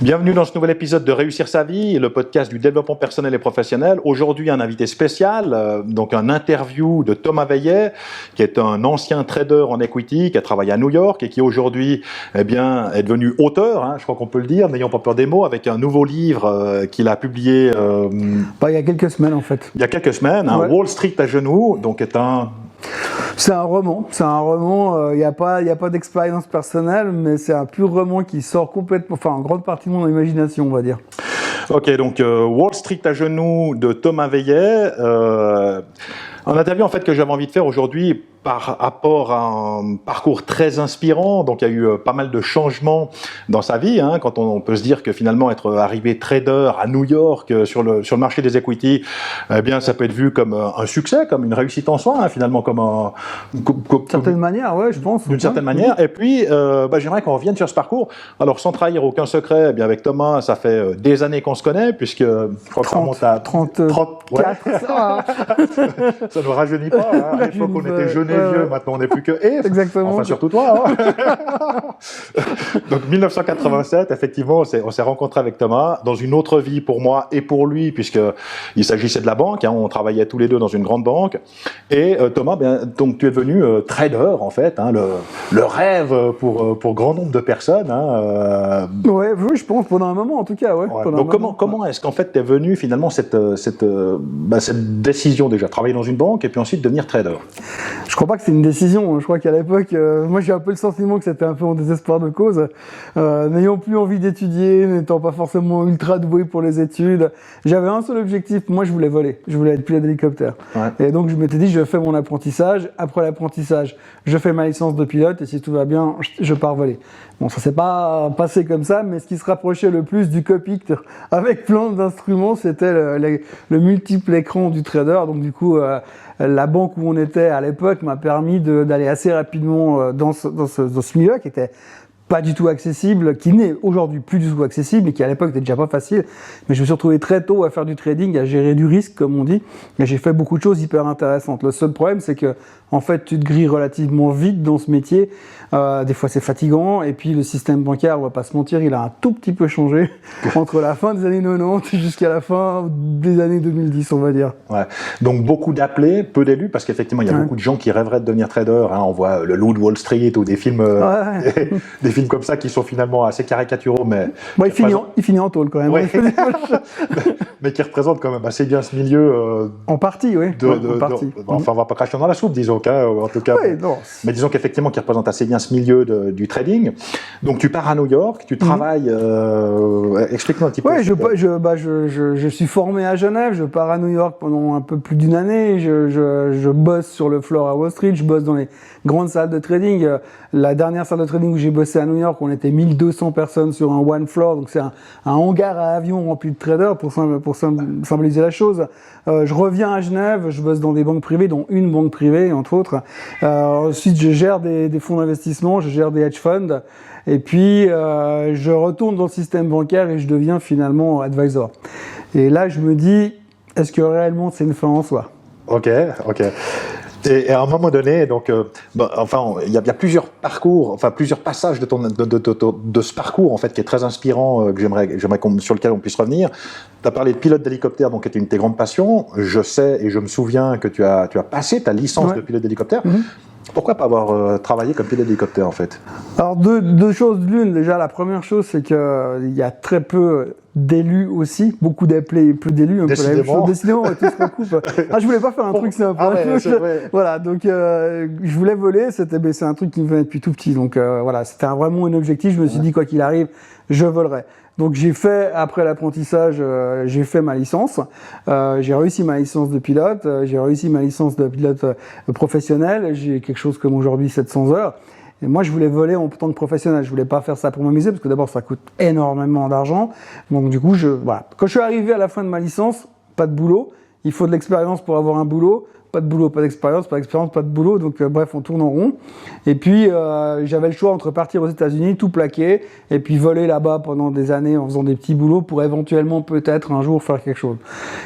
Bienvenue dans ce nouvel épisode de Réussir sa vie, le podcast du développement personnel et professionnel. Aujourd'hui, un invité spécial, donc un interview de Thomas Veillet, qui est un ancien trader en equity, qui a travaillé à New York et qui aujourd'hui est devenu auteur, je crois qu'on peut le dire, n'ayant pas peur des mots, avec un nouveau livre qu'il a publié il y a quelques semaines en fait. Il y a quelques semaines, ouais. Wall Street à genoux, donc C'est un roman, il n'y a pas d'expérience personnelle, mais c'est un pur roman qui sort complètement, en grande partie de mon imagination, on va dire. Ok, donc Wall Street à genoux de Thomas Veillet, un interview en fait que j'avais envie de faire aujourd'hui par rapport à un parcours très inspirant. Donc il y a eu pas mal de changements dans sa vie, quand on peut se dire que finalement être arrivé trader à New York sur le marché des equity, eh bien ça peut être vu comme un succès, comme une réussite en soi, finalement comme un d'une certaine manière, ouais, je pense. D'une certaine manière. Et puis j'aimerais qu'on revienne sur ce parcours. Alors sans trahir aucun secret, eh bien avec Thomas, ça fait des années qu'on se connaît, puisque je crois que ça remonte à 34. Ouais. Ça ne nous rajeunit pas. À l'époque, on était jeunes et vieux. Maintenant, on n'est plus que Exactement. Enfin, surtout toi. Donc, 1987, effectivement, on s'est rencontrés avec Thomas dans une autre vie pour moi et pour lui, puisqu'il s'agissait de la banque. On travaillait tous les deux dans une grande banque. Et Thomas, donc, tu es devenu trader, en fait, le rêve pour grand nombre de personnes. Ouais, je pense, pendant un moment, en tout cas. Ouais, donc, comment est-ce qu'en fait, tu es venu finalement cette décision déjà, travailler dans une banque et puis ensuite devenir trader? Je crois pas que c'est une décision. Je crois qu'à l'époque, moi j'ai un peu le sentiment que c'était un peu en désespoir de cause. N'ayant plus envie d'étudier, n'étant pas forcément ultra doué pour les études, j'avais un seul objectif. Moi je voulais voler. Je voulais être pilote d'hélicoptère. Ouais. Et donc je m'étais dit, je fais mon apprentissage. Après l'apprentissage, je fais ma licence de pilote et si tout va bien, je pars voler. Bon, ça s'est pas passé comme ça, mais ce qui se rapprochait le plus du cockpit avec plein d'instruments, c'était le multiple écran du trader. Donc du coup, la banque où on était à l'époque m'a permis d'aller assez rapidement dans ce milieu qui était pas du tout accessible, qui n'est aujourd'hui plus du tout accessible et qui à l'époque était déjà pas facile. Mais je me suis retrouvé très tôt à faire du trading, à gérer du risque, comme on dit. Et j'ai fait beaucoup de choses hyper intéressantes. Le seul problème, c'est que, en fait, tu te grilles relativement vite dans ce métier. Des fois, c'est fatigant. Et puis, le système bancaire, on va pas se mentir, il a un tout petit peu changé entre la fin des années 90 jusqu'à la fin des années 2010, on va dire. Ouais. Donc, beaucoup d'appelés, peu d'élus, parce qu'effectivement, il y a beaucoup de gens qui rêveraient de devenir trader. On voit le Loup de Wall Street ou des films, des films comme ça qui sont finalement assez caricaturaux, mais il finit en tôle quand même. Ouais. Mais qui représentent quand même assez bien ce milieu. En partie, oui. En partie. Enfin, on va pas cracher dans la soupe, disons. En tout cas. Ouais, non. Mais disons qu'effectivement, qui représente assez bien ce milieu du trading. Donc, tu pars à New York, tu travailles. Explique-nous un petit peu. Ouais, je suis formé à Genève. Je pars à New York pendant un peu plus d'une année. Je bosse sur le floor à Wall Street. Je bosse dans les grandes salles de trading. La dernière salle de trading où j'ai bossé à New York, on était 1200 personnes sur un one floor, donc c'est un hangar à avions rempli de traders pour symboliser la chose. Je reviens à Genève, je bosse dans des banques privées, dont une banque privée entre autres. Ensuite, je gère des fonds d'investissement, je gère des hedge funds, et puis je retourne dans le système bancaire et je deviens finalement advisor. Et là, je me dis, est-ce que réellement c'est une fin en soi? Ok. Et à un moment donné, donc, il y a plusieurs parcours, plusieurs passages de ce parcours en fait qui est très inspirant, que j'aimerais sur lequel on puisse revenir. Tu as parlé de pilote d'hélicoptère, donc qui était une de tes grandes passions. Je sais et je me souviens que tu as passé ta licence de pilote d'hélicoptère. Pourquoi pas avoir travaillé comme pilote d'hélicoptère en fait? Alors deux choses l'une. Déjà, la première chose, c'est que il y a très peu d'élus aussi, beaucoup d'appelés et peu d'élus, un peu la même chose. Décidément, tout se recoupe. Je voulais pas faire un truc simple. Voilà, donc je voulais voler, c'est un truc qui me venait depuis tout petit. Donc voilà, c'était vraiment un objectif. Je me suis dit, quoi qu'il arrive, je volerai. Donc j'ai fait, après l'apprentissage, j'ai fait ma licence, j'ai réussi ma licence de pilote, j'ai réussi ma licence de pilote professionnel, j'ai quelque chose comme aujourd'hui 700 heures. Et moi, je voulais voler en tant que professionnel. Je voulais pas faire ça pour m'amuser parce que d'abord, ça coûte énormément d'argent. Donc, du coup, voilà. Quand je suis arrivé à la fin de ma licence, pas de boulot. Il faut de l'expérience pour avoir un boulot. Pas de boulot, pas d'expérience, pas d'expérience, pas de boulot. Donc, bref, on tourne en rond. Et puis, j'avais le choix entre partir aux États-Unis, tout plaquer, et puis voler là-bas pendant des années en faisant des petits boulots pour éventuellement, peut-être, un jour faire quelque chose.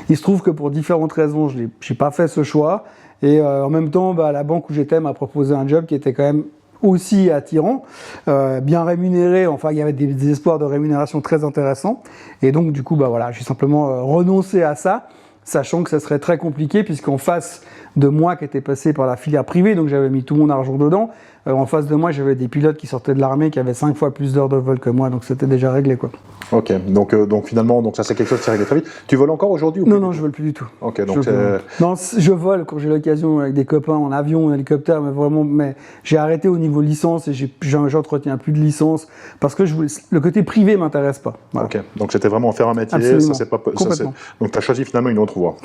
Il se trouve que pour différentes raisons, j'ai pas fait ce choix. Et en même temps, la banque où j'étais m'a proposé un job qui était quand même aussi attirant, bien rémunéré. Enfin, il y avait des espoirs de rémunération très intéressants. Et donc, du coup, voilà, j'ai simplement renoncé à ça, sachant que ça serait très compliqué, puisqu'en face de moi, qui était passé par la filière privée, donc j'avais mis tout mon argent dedans, en face de moi, j'avais des pilotes qui sortaient de l'armée, qui avaient 5 fois plus d'heures de vol que moi, donc c'était déjà réglé, quoi. Ok, donc finalement, ça c'est quelque chose qui s'est réglé très vite. Tu voles encore aujourd'hui ou Non, je vole plus du tout. Ok, donc je vole quand j'ai l'occasion avec des copains en avion, en hélicoptère, mais j'ai arrêté au niveau licence et j'entretiens plus de licence parce que le côté privé m'intéresse pas. Voilà. Ok, donc c'était vraiment faire un métier. Absolument. Ça c'est pas. Complètement. Donc tu as choisi finalement une autre voie.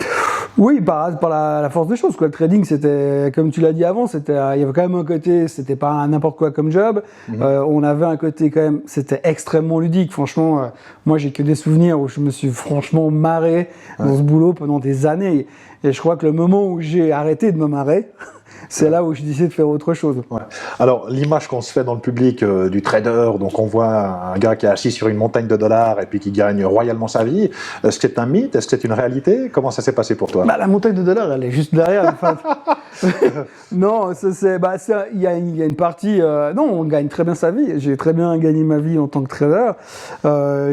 Oui, par la force des choses, quoi. Le trading, c'était, comme tu l'as dit avant, il y avait quand même un côté, c'était pas n'importe quoi comme job. On avait un côté quand même, c'était extrêmement ludique. Franchement, moi, j'ai que des souvenirs où je me suis franchement marré dans ce boulot pendant des années. Et je crois que le moment où j'ai arrêté de me marrer, c'est là où je décidé de faire autre chose. Ouais. Alors, l'image qu'on se fait dans le public du trader, donc on voit un gars qui est assis sur une montagne de dollars et puis qui gagne royalement sa vie. Est-ce que c'est un mythe? Est-ce que c'est une réalité? Comment ça s'est passé pour toi? La montagne de dollars, elle est juste derrière. Non, il y a une partie. Non, on gagne très bien sa vie. J'ai très bien gagné ma vie en tant que trader.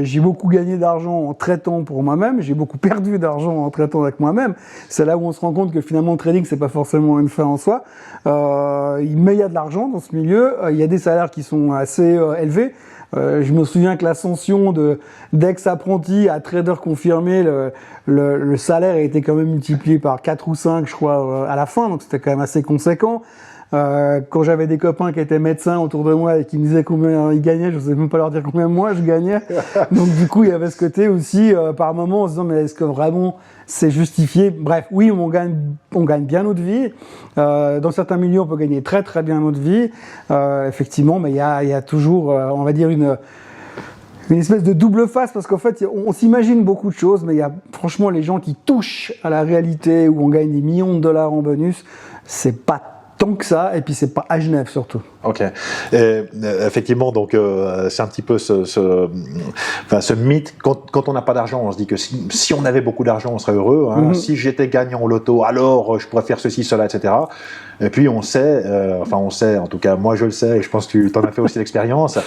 J'ai beaucoup gagné d'argent en traitant pour moi-même. J'ai beaucoup perdu d'argent en traitant avec moi-même. C'est là où on se rend compte que finalement le trading, c'est pas forcément une fin en soi. Mais il y a de l'argent dans ce milieu. Il y a des salaires qui sont assez élevés. Je me souviens que l'ascension d'ex-apprenti à trader confirmé, le salaire a été quand même multiplié par 4 ou 5, je crois, à la fin, donc c'était quand même assez conséquent. Quand j'avais des copains qui étaient médecins autour de moi et qui me disaient combien ils gagnaient, je ne sais même pas leur dire combien moi je gagnais. Donc du coup, il y avait ce côté aussi, par moment, en se disant, mais est-ce que vraiment c'est justifié? Bref, oui, on gagne bien notre vie. Dans certains milieux, on peut gagner très très bien notre vie. Effectivement, mais il y a toujours, on va dire, une espèce de double face, parce qu'en fait, on s'imagine beaucoup de choses, mais il y a franchement les gens qui touchent à la réalité où on gagne des millions de dollars en bonus, c'est pas tant que ça, et puis c'est pas à Genève surtout. Ok. Et, effectivement, donc c'est un petit peu ce mythe. Quand on n'a pas d'argent, on se dit que si on avait beaucoup d'argent, on serait heureux. Hein. Si j'étais gagnant au loto, alors je pourrais faire ceci, cela, etc. Et puis on sait, en tout cas moi je le sais, et je pense que tu en as fait aussi l'expérience,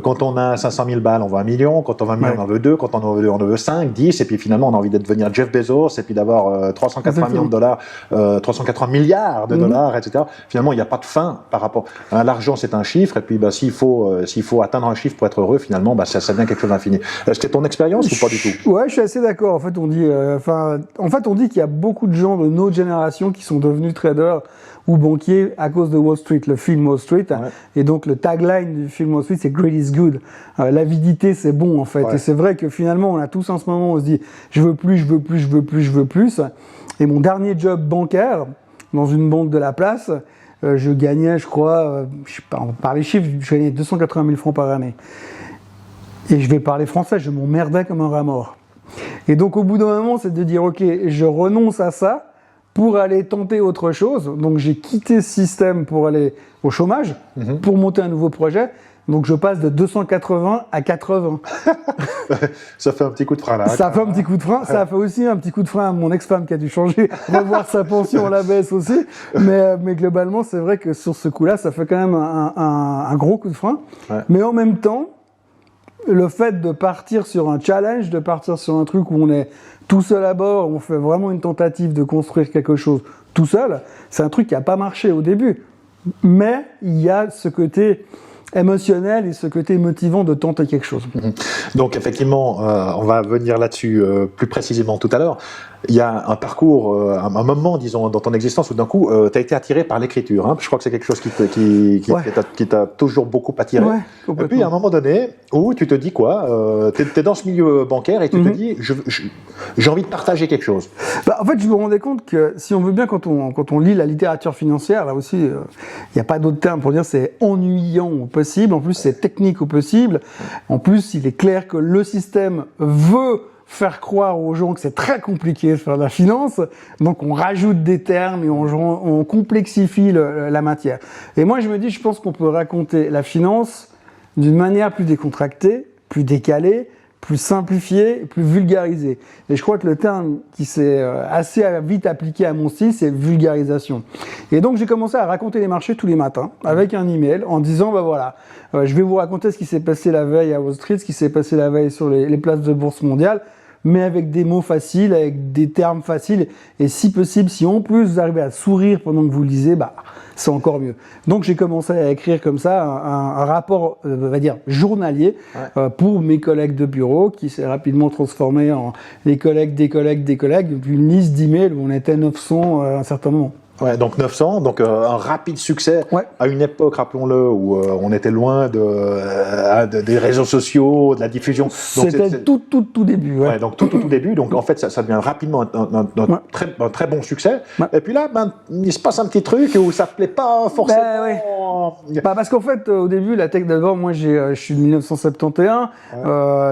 quand on a 500 000 balles, on veut 1 million, quand on veut 1 million, on en veut 2, quand on en veut 2, on en veut 5, 10, et puis finalement on a envie de devenir Jeff Bezos, et puis d'avoir 380 millions de dollars, 380 milliards de dollars, etc. Finalement il n'y a pas de fin par rapport à l'argent, c'est un chiffre, et puis s'il faut atteindre un chiffre pour être heureux, finalement ça devient quelque chose d'infini. Est-ce que c'est ton expérience ou pas du tout? Ouais, je suis assez d'accord. En fait on dit qu'il y a beaucoup de gens de notre génération qui sont devenus traders ou banquier à cause de Wall Street, le film Wall Street. Ouais. Et donc le tagline du film Wall Street, c'est Greed is good. L'avidité, c'est bon en fait. Ouais. Et c'est vrai que finalement, on a tous en ce moment, on se dit, je veux plus, je veux plus, je veux plus, je veux plus. Et mon dernier job bancaire, dans une banque de la place, je gagnais, je crois, je sais pas, par les chiffres, je gagnais 280 000 francs par année. Et je vais parler français, je m'emmerdais comme un rat mort. Et donc au bout d'un moment, c'est de dire, ok, je renonce à ça pour aller tenter autre chose. Donc j'ai quitté ce système pour aller au chômage, pour monter un nouveau projet. Donc je passe de 280 à 80. Ça fait un petit coup de frein là. Ça fait un petit coup de frein. Ça a fait aussi un petit coup de frein à mon ex-femme qui a dû changer, revoir sa pension à la baisse aussi. Mais globalement, c'est vrai que sur ce coup-là, ça fait quand même un gros coup de frein. Ouais. Mais en même temps, le fait de partir sur un challenge, de partir sur un truc où on est tout seul à bord, on fait vraiment une tentative de construire quelque chose tout seul, c'est un truc qui n'a pas marché au début. Mais il y a ce côté émotionnel et ce côté motivant de tenter quelque chose. Donc effectivement, on va venir là-dessus plus précisément tout à l'heure. Il y a un parcours, un moment, disons, dans ton existence où d'un coup, tu as été attiré par l'écriture. Hein. Je crois que c'est quelque chose qui t'a toujours beaucoup attiré. Ouais, et puis, à un moment donné, où tu te dis quoi, tu es dans ce milieu bancaire et tu te dis, j'ai envie de partager quelque chose. En fait, je me rendais compte que, si on veut bien, quand on lit la littérature financière, là aussi, il n'y a pas d'autre terme pour dire c'est ennuyant au possible. En plus, c'est technique au possible. En plus, il est clair que le système veut faire croire aux gens que c'est très compliqué de faire de la finance, donc on rajoute des termes et on complexifie la matière. Et moi je me dis, je pense qu'on peut raconter la finance d'une manière plus décontractée, plus décalée, plus simplifié, plus vulgarisé. Et je crois que le terme qui s'est assez vite appliqué à mon style, c'est vulgarisation. Et donc j'ai commencé à raconter les marchés tous les matins avec un email en disant bah voilà, je vais vous raconter ce qui s'est passé la veille à Wall Street, ce qui s'est passé la veille sur les places de bourse mondiale, mais avec des mots faciles, avec des termes faciles, et si possible, si en plus vous arrivez à sourire pendant que vous lisez, bah c'est encore mieux. Donc j'ai commencé à écrire comme ça un rapport, on va dire, journalier pour mes collègues de bureau, qui s'est rapidement transformé en les collègues des collègues des collègues, une liste d'emails où on était 900 à un certain moment. Ouais, donc 900, donc un rapide succès à une époque, rappelons-le, où on était loin des réseaux sociaux, de la diffusion. C'était tout début. Ouais, donc tout début. Donc en fait, ça devient rapidement un très bon succès. Ouais. Et puis là, il se passe un petit truc où ça ne plaît pas forcément. Parce qu'en fait, au début, la tech, d'abord, moi, je suis de 1971,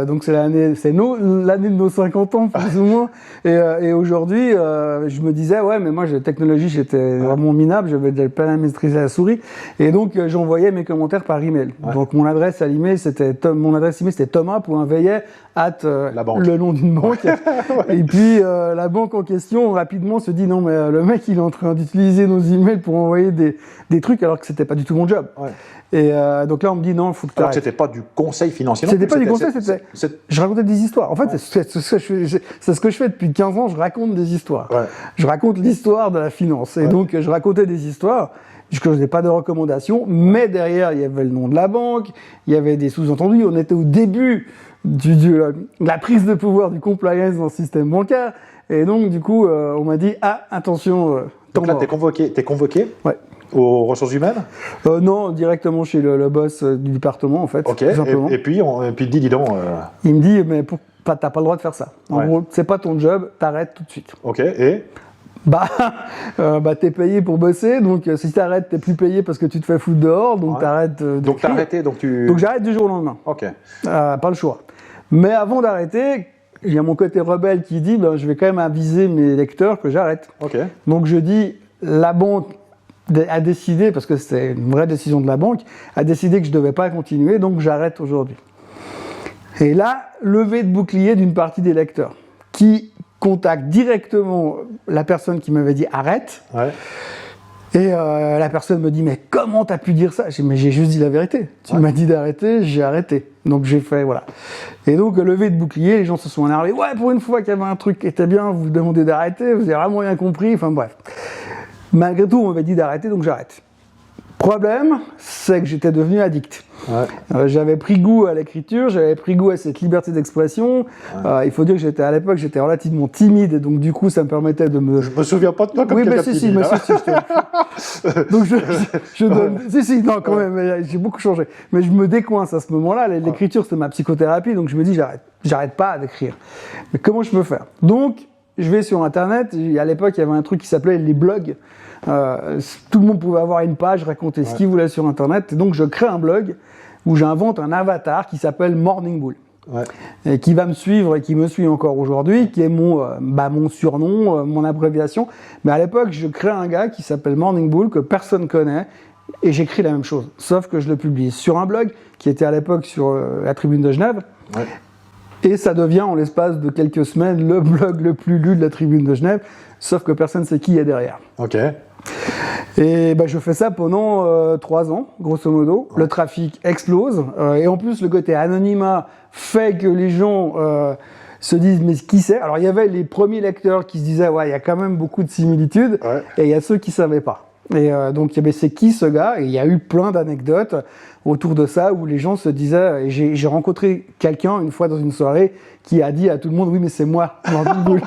donc c'est l'année de nos 50 ans, plus ou moins. Et aujourd'hui, je me disais, mais moi, la technologie, j'étais vraiment minable, j'avais pas la maîtriser à la souris, et donc j'envoyais mes commentaires par email. Donc mon adresse email c'était thomas.veillet le nom d'une banque. Et puis la banque en question rapidement se dit non mais le mec il est en train d'utiliser nos emails pour envoyer des trucs alors que c'était pas du tout mon job. Et donc là on me dit non, il faut que tu arrêtes. C'était pas du conseil financier. C'était pas du conseil, je racontais des histoires. En fait, c'est ce que je fais depuis 15 ans, je raconte des histoires. Je raconte l'histoire de la finance. Et donc je racontais des histoires. Je ne faisais pas de recommandations, mais derrière il y avait le nom de la banque, il y avait des sous-entendus. On était au début de la prise de pouvoir du compliance dans le système bancaire. Et donc du coup on m'a dit attention. Donc là t'es convoqué. Aux ressources humaines? Non, directement chez le boss du département, en fait. Ok, et puis dis donc... Il me dit, mais t'as pas le droit de faire ça. En gros, c'est pas ton job, t'arrêtes tout de suite. Ok, et t'es payé pour bosser, donc si t'arrêtes, t'es plus payé parce que tu te fais foutre dehors, donc t'arrêtes Donc t'as arrêté, donc j'arrête du jour au lendemain. Ok. Pas le choix. Mais avant d'arrêter, il y a mon côté rebelle qui dit, je vais quand même aviser mes lecteurs que j'arrête. Ok. Donc je dis, la banque a décidé, parce que c'était une vraie décision de la banque, a décidé que je ne devais pas continuer, donc j'arrête aujourd'hui. Et là, levée de bouclier d'une partie des lecteurs, qui contacte directement la personne qui m'avait dit arrête. Et la personne me dit mais comment t'as pu dire ça? J'ai dit mais j'ai juste dit la vérité. Tu m'as dit d'arrêter, j'ai arrêté. Donc j'ai fait voilà. Et donc levée de bouclier, les gens se sont énervés. Ouais, pour une fois qu'il y avait un truc qui était bien, vous demandez d'arrêter, vous avez vraiment rien compris. Enfin bref. Malgré tout, on m'avait dit d'arrêter, donc j'arrête. Problème, c'est que j'étais devenu addict. J'avais pris goût à l'écriture, j'avais pris goût à cette liberté d'expression. Il faut dire que à l'époque, j'étais relativement timide, et donc du coup, ça me permettait de me... Je me souviens pas de toi comme quelqu'un de timide. Donc je donne... non, quand même, j'ai beaucoup changé. Mais je me décoince à ce moment-là. L'écriture, c'était ma psychothérapie, donc je me dis, j'arrête pas d'écrire. Mais comment je peux faire? Donc, je vais sur Internet. À l'époque, il y avait un truc qui s'appelait les blogs. Tout le monde pouvait avoir une page, raconter ce qu'il voulait sur Internet. Et donc, je crée un blog où j'invente un avatar qui s'appelle Morning Bull. Et qui va me suivre et qui me suit encore aujourd'hui, qui est mon surnom, mon abréviation. Mais à l'époque, je crée un gars qui s'appelle Morning Bull, que personne connaît, et j'écris la même chose. Sauf que je le publie sur un blog qui était à l'époque sur la Tribune de Genève. Et ça devient, en l'espace de quelques semaines, le blog le plus lu de la Tribune de Genève, sauf que personne ne sait qui est derrière. Ok. Et je fais ça pendant 3 ans, grosso modo. Le trafic explose. Et en plus, le côté anonymat fait que les gens se disent, mais qui c'est? Alors, il y avait les premiers lecteurs qui se disaient, il y a quand même beaucoup de similitudes. Et il y a ceux qui ne savaient pas. Et donc, c'est qui ce gars? Et il y a eu plein d'anecdotes autour de ça où les gens se disaient, et j'ai rencontré quelqu'un une fois dans une soirée qui a dit à tout le monde, oui mais c'est moi, Morning Bull,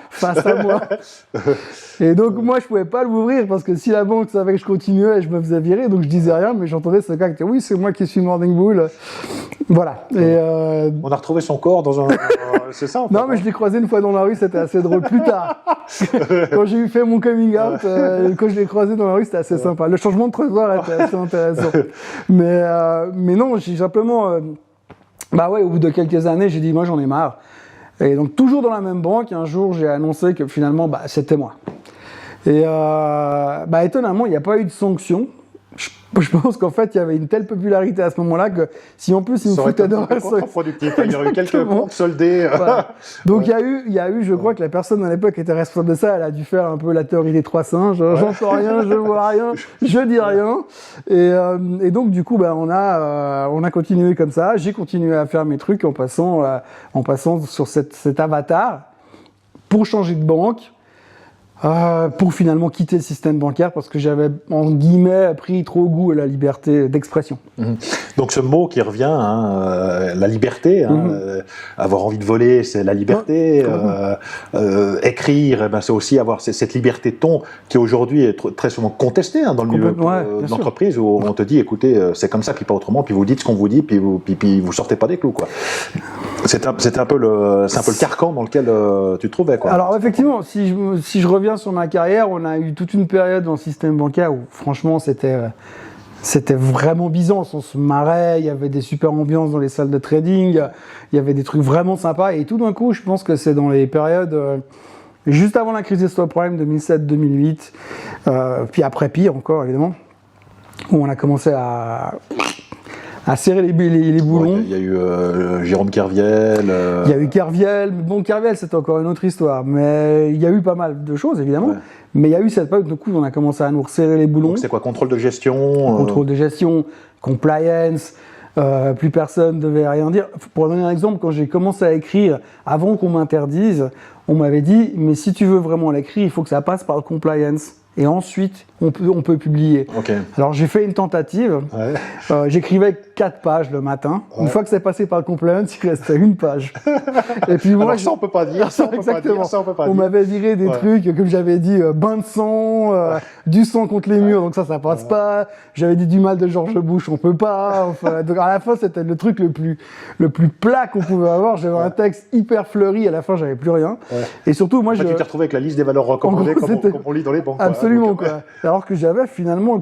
face à moi. Et donc moi je pouvais pas l'ouvrir parce que si la banque savait que je continuais, je me faisais virer, donc je disais rien, mais j'entendais ce gars qui disait, oui c'est moi qui suis Morning Bull. Voilà. Et on a retrouvé son corps dans un... c'est ça en fait. Non mais je l'ai croisé une fois dans la rue, c'était assez drôle. Plus tard, quand j'ai eu fait mon coming out, quand je l'ai croisé dans la rue, c'était assez sympa. Le changement de trottoir était assez intéressant. Mais non, j'ai simplement... au bout de quelques années, j'ai dit, moi j'en ai marre. Et donc toujours dans la même banque, un jour j'ai annoncé que finalement, c'était moi. Et étonnamment, il n'y a pas eu de sanction. Je pense qu'en fait, il y avait une telle popularité à ce moment-là que si en plus ils me foutaient dehors, c'est contre-productif. Il y aurait eu quelques comptes soldés. Voilà. Donc il y a eu, je crois que la personne à l'époque qui était responsable de ça, elle a dû faire un peu la théorie des 3 singes. J'entends rien, je vois rien, je dis rien. Et donc du coup, on a continué comme ça. J'ai continué à faire mes trucs en passant sur cet avatar pour changer de banque. Pour finalement quitter le système bancaire parce que j'avais, en guillemets, pris trop goût à la liberté d'expression. Donc ce mot qui revient, la liberté, avoir envie de voler, c'est la liberté, écrire, c'est aussi avoir cette liberté de ton qui aujourd'hui est très souvent contestée dans le milieu de l'entreprise où on te dit, écoutez, c'est comme ça, puis pas autrement, puis vous dites ce qu'on vous dit, puis vous sortez pas des clous, quoi. C'est un peu le carcan dans lequel tu te trouvais, quoi. Alors effectivement, si je reviens sur ma carrière, on a eu toute une période dans le système bancaire où franchement c'était vraiment Byzance, on se marrait, il y avait des super ambiances dans les salles de trading, il y avait des trucs vraiment sympas et tout d'un coup je pense que c'est dans les périodes juste avant la crise des subprimes 2007-2008, puis après pire encore évidemment, où on a commencé à serrer les boulons. Il y a eu Jérôme Kerviel. Il y a eu Kerviel, mais bon, Kerviel, c'est encore une autre histoire. Mais il y a eu pas mal de choses, évidemment. Mais il y a eu cette période, du coup, on a commencé à nous resserrer les boulons. Donc c'est quoi, contrôle de gestion Contrôle de gestion, compliance, plus personne devait rien dire. Pour donner un exemple, quand j'ai commencé à écrire, avant qu'on m'interdise, on m'avait dit, mais si tu veux vraiment l'écrire, il faut que ça passe par le compliance. Et ensuite, on peut publier. Okay. Alors, j'ai fait une tentative. J'écrivais 4 pages le matin. Une fois que c'est passé par le compliance, il restait 1 page. Et puis moi, ça, on peut pas dire. On m'avait viré des trucs, comme j'avais dit, bain de sang, du sang contre les murs, donc ça passe pas. J'avais dit du mal de George Bush, on peut pas. Enfin, donc à la fin, c'était le truc le plus plat qu'on pouvait avoir. J'avais un texte hyper fleuri, à la fin, j'avais plus rien. Et surtout, moi, tu t'es retrouvé avec la liste des valeurs recommandées, comme on lit dans les banques. Absolument, quoi. Alors que j'avais finalement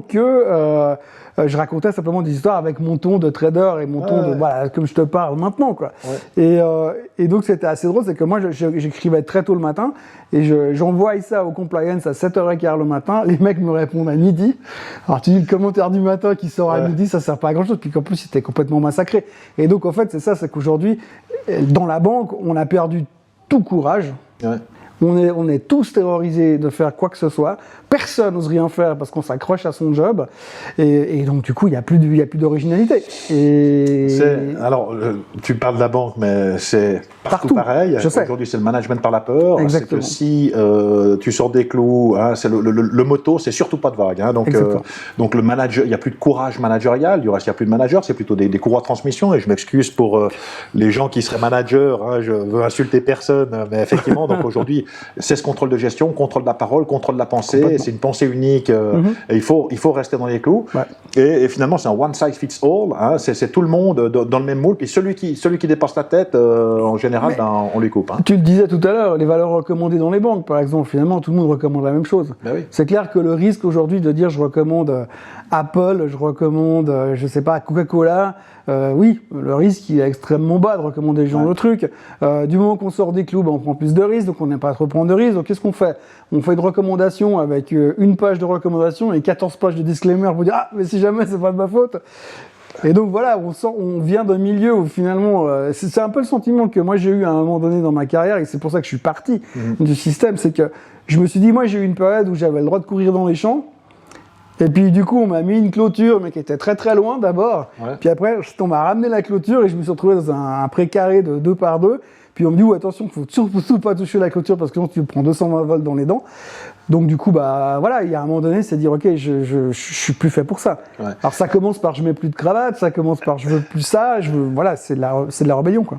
je racontais simplement des histoires avec mon ton de trader et mon ton de, voilà, comme je te parle maintenant, quoi. Et donc, c'était assez drôle, c'est que moi, j'écrivais très tôt le matin et j'envoie ça au compliance à 7h15 le matin. Les mecs me répondent à midi. Alors, tu dis le commentaire du matin qui sort à midi, ça sert pas à grand chose, puis qu'en plus, c'était complètement massacré. Et donc, en fait, c'est qu'aujourd'hui, dans la banque, on a perdu tout courage. On est tous terrorisés de faire quoi que ce soit. Personne n'ose rien faire parce qu'on s'accroche à son job. Et donc, du coup, il n'y a plus d'originalité. Alors, tu parles de la banque, mais c'est partout pareil. Aujourd'hui, c'est le management par la peur. Exactement. C'est que si tu sors des clous, c'est le motto, c'est surtout pas de vague. Donc, le manager, il n'y a plus de courage managérial. Du reste, il n'y a plus de manager. C'est plutôt des courroies de transmission. Et je m'excuse pour les gens qui seraient managers. Je veux insulter personne. Mais effectivement, donc aujourd'hui, c'est ce contrôle de gestion, contrôle de la parole, contrôle de la pensée. C'est une pensée unique. Et il faut rester dans les clous. Et finalement, c'est un one size fits all. C'est tout le monde dans le même moule. Puis celui qui dépasse la tête, en général, on lui coupe. Tu le disais tout à l'heure, les valeurs recommandées dans les banques, par exemple, finalement, tout le monde recommande la même chose. C'est clair que le risque aujourd'hui de dire je recommande Apple, je recommande, je sais pas, Coca-Cola, oui, le risque il est extrêmement bas de recommander les gens le truc. Du moment qu'on sort des clous, on prend plus de risques, donc on n'aime pas trop prendre de risques. Donc qu'est-ce qu'on fait? On fait une recommandation avec une page de recommandation et 14 pages de disclaimer pour dire ah mais si jamais c'est pas de ma faute. Et donc voilà, on vient d'un milieu où finalement, c'est un peu le sentiment que moi j'ai eu à un moment donné dans ma carrière et c'est pour ça que je suis parti du système, c'est que je me suis dit, moi j'ai eu une période où j'avais le droit de courir dans les champs, et puis du coup on m'a mis une clôture mais qui était très très loin d'abord, puis après on m'a ramené la clôture et je me suis retrouvé dans un précaré de 2 par 2, puis on me dit attention, faut surtout pas toucher la clôture parce que sinon tu prends 220 volts dans les dents. Donc du coup, voilà, il y a un moment donné, c'est dire ok, je suis plus fait pour ça. Alors ça commence par je mets plus de cravate, ça commence par je veux plus ça, voilà, c'est de la rébellion, quoi.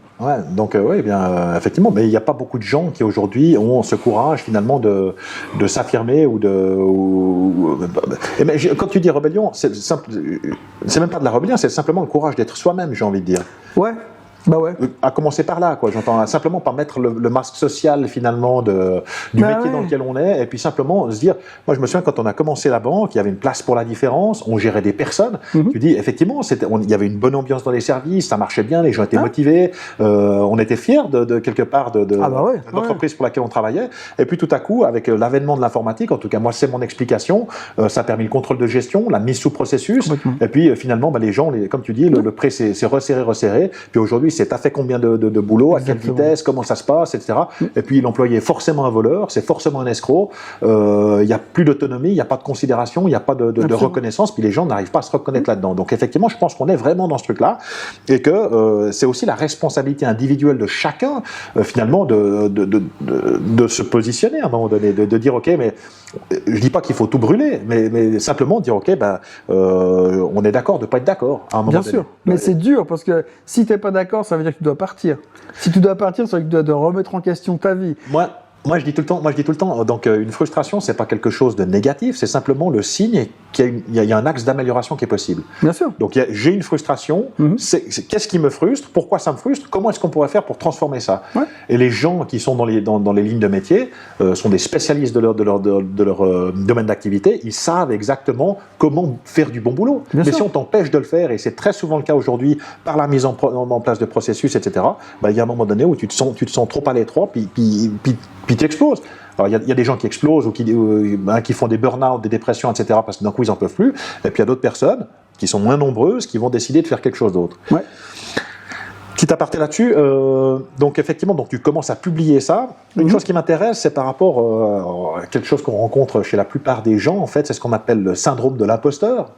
Donc oui, bien effectivement, mais il n'y a pas beaucoup de gens qui aujourd'hui ont ce courage finalement de s'affirmer mais quand tu dis rébellion, c'est même pas de la rébellion, c'est simplement le courage d'être soi-même, j'ai envie de dire. Bah ouais. À commencer par là, quoi. J'entends simplement par mettre le masque social finalement du métier dans lequel on est, et puis simplement se dire, moi je me souviens quand on a commencé la banque, il y avait une place pour la différence, on gérait des personnes. Tu dis effectivement, il y avait une bonne ambiance dans les services, ça marchait bien, les gens étaient motivés, on était fiers de quelque part de l'entreprise pour laquelle on travaillait. Et puis tout à coup, avec l'avènement de l'informatique, en tout cas moi c'est mon explication, ça a permis le contrôle de gestion, la mise sous processus, et puis finalement les gens, comme tu dis, le prêt s'est resserré. Puis aujourd'hui, c'est t'as fait combien de boulot, à quelle vitesse, comment ça se passe, etc. Et puis l'employé est forcément un voleur, c'est forcément un escroc, il n'y a plus d'autonomie, il n'y a pas de considération, il n'y a pas de reconnaissance, puis les gens n'arrivent pas à se reconnaître là-dedans. Donc effectivement, je pense qu'on est vraiment dans ce truc-là, et que c'est aussi la responsabilité individuelle de chacun, finalement, de se positionner à un moment donné, de dire, ok, mais je dis pas qu'il faut tout brûler, mais simplement dire, ok, on est d'accord de pas être d'accord à un moment donné. Bien sûr, mais c'est dur, parce que si t'es pas d'accord, ça veut dire que tu dois partir. Si tu dois partir, ça veut dire que tu dois remettre en question ta vie. Moi, je dis tout le temps, donc une frustration, c'est pas quelque chose de négatif, c'est simplement le signe qu'il y a un axe d'amélioration qui est possible. Bien sûr. Donc, j'ai une frustration, qu'est-ce qui me frustre, pourquoi ça me frustre, comment est-ce qu'on pourrait faire pour transformer ça? Et les gens qui sont dans les lignes de métier sont des spécialistes de leur domaine d'activité, ils savent exactement comment faire du bon boulot. Mais si on t'empêche de le faire, et c'est très souvent le cas aujourd'hui par la mise en place de processus, etc., il y a un moment donné où tu te sens trop à l'étroit, puis tu exploses. Alors, il y a des gens qui explosent ou qui font des burn-out, des dépressions, etc., parce que d'un coup, ils n'en peuvent plus. Et puis, il y a d'autres personnes qui sont moins nombreuses qui vont décider de faire quelque chose d'autre. Ouais. Petit aparté là-dessus, donc effectivement, tu commences à publier ça. Une chose qui m'intéresse, c'est par rapport à quelque chose qu'on rencontre chez la plupart des gens, en fait, c'est ce qu'on appelle le syndrome de l'imposteur.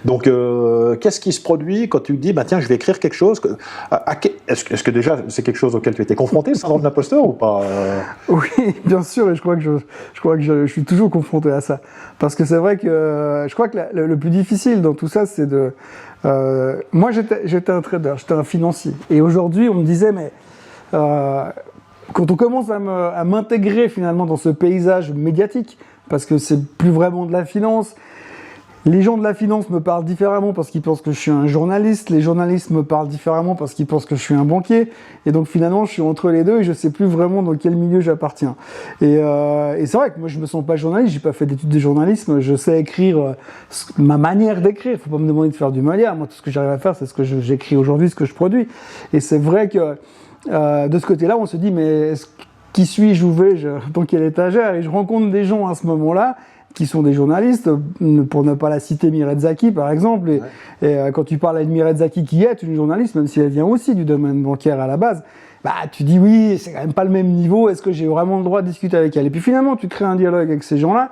Donc, qu'est-ce qui se produit quand tu te dis, tiens, je vais écrire quelque chose est-ce que déjà, c'est quelque chose auquel tu étais confronté, le syndrome de l'imposteur, ou pas Oui, bien sûr, et je crois que je suis toujours confronté à ça. Parce que c'est vrai que je crois que le plus difficile dans tout ça, c'est de... moi, j'étais un trader, j'étais un financier. Et aujourd'hui, on me disait, mais quand on commence à m'intégrer finalement dans ce paysage médiatique, parce que c'est plus vraiment de la finance, les gens de la finance me parlent différemment parce qu'ils pensent que je suis un journaliste, les journalistes me parlent différemment parce qu'ils pensent que je suis un banquier, et donc finalement je suis entre les deux et je sais plus vraiment dans quel milieu j'appartiens. Et c'est vrai que moi je me sens pas journaliste, j'ai pas fait d'études de journalisme, je sais écrire ma manière d'écrire, faut pas me demander de faire du Molière, moi tout ce que j'arrive à faire c'est ce que j'écris aujourd'hui, ce que je produis. Et c'est vrai que de ce côté-là on se dit mais qui suis-je, où vais-je, dans quelle étagère? Et je rencontre des gens à ce moment-là qui sont des journalistes, pour ne pas la citer, Mireille Zaki par exemple, et quand tu parles à une Mireille Zaki qui est une journaliste, même si elle vient aussi du domaine bancaire à la base, tu dis oui, c'est quand même pas le même niveau, est-ce que j'ai vraiment le droit de discuter avec elle? Et puis finalement, tu crées un dialogue avec ces gens-là,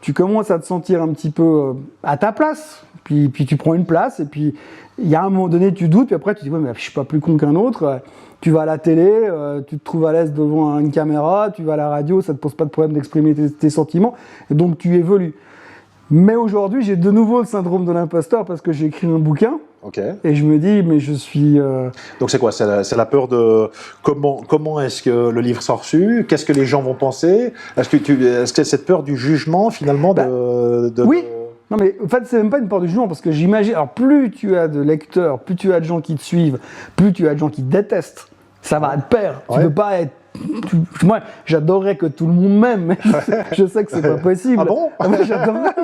tu commences à te sentir un petit peu à ta place, puis tu prends une place, et puis il y a un moment donné, tu doutes, puis après tu dis ouais, mais je suis pas plus con qu'un autre. Tu vas à la télé, tu te trouves à l'aise devant une caméra, tu vas à la radio, ça te pose pas de problème d'exprimer tes sentiments, et donc tu évolues. Mais aujourd'hui, j'ai de nouveau le syndrome de l'imposteur parce que j'ai écrit un bouquin, et je me dis, mais je suis... Donc c'est quoi? C'est la peur de comment est-ce que le livre sera reçu? Qu'est-ce que les gens vont penser? Est-ce que cette peur du jugement, finalement, Oui. Non mais en fait c'est même pas une peur du jugement parce que j'imagine, alors plus tu as de lecteurs, plus tu as de gens qui te suivent, plus tu as de gens qui te détestent, ça va de pair. Tu peux pas être... Moi j'adorerais que tout le monde m'aime, mais je sais que c'est pas possible. Ah bon? J'adorerais.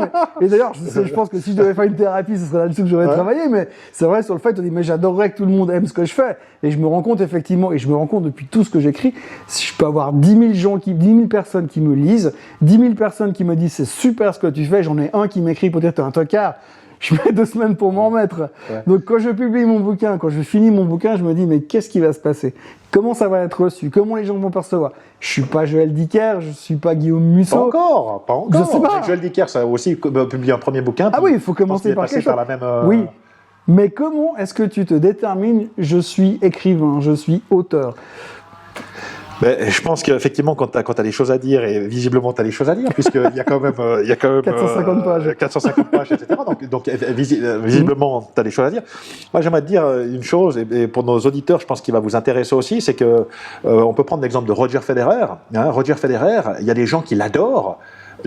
Et d'ailleurs je pense que si je devais faire une thérapie ce serait là-dessus que j'aurais travaillé, mais c'est vrai sur le fait on dit mais j'adorerais que tout le monde aime ce que je fais. Et je me rends compte effectivement, et je me rends compte depuis tout ce que j'écris, si je peux avoir 10 000 personnes qui me lisent, 10 000 personnes qui me disent c'est super ce que tu fais, j'en ai un qui m'écrit pour dire t'es un tocard, je mets 2 semaines pour m'en remettre. Donc quand je publie mon bouquin, quand je finis mon bouquin, je me dis mais qu'est-ce qui va se passer? Comment ça va être reçu? Comment les gens vont percevoir? Je suis pas Joël Dicker, je suis pas Guillaume Musso. Pas encore. Je sais pas. Joël Dicker, ça a aussi publié un premier bouquin. Ah oui, il faut commencer par quelque chose. Par la même, Oui. Mais comment est-ce que tu te détermines, je suis écrivain, je suis auteur? Je pense qu'effectivement, quand tu as des choses à dire, et visiblement tu as des choses à dire, puisqu'il y a quand même, 450 pages. 450 pages, etc. Donc visiblement, tu as des choses à dire. Moi, j'aimerais te dire une chose, et pour nos auditeurs, je pense qu'il va vous intéresser aussi, c'est que on peut prendre l'exemple de Roger Federer. Roger Federer, il y a des gens qui l'adorent.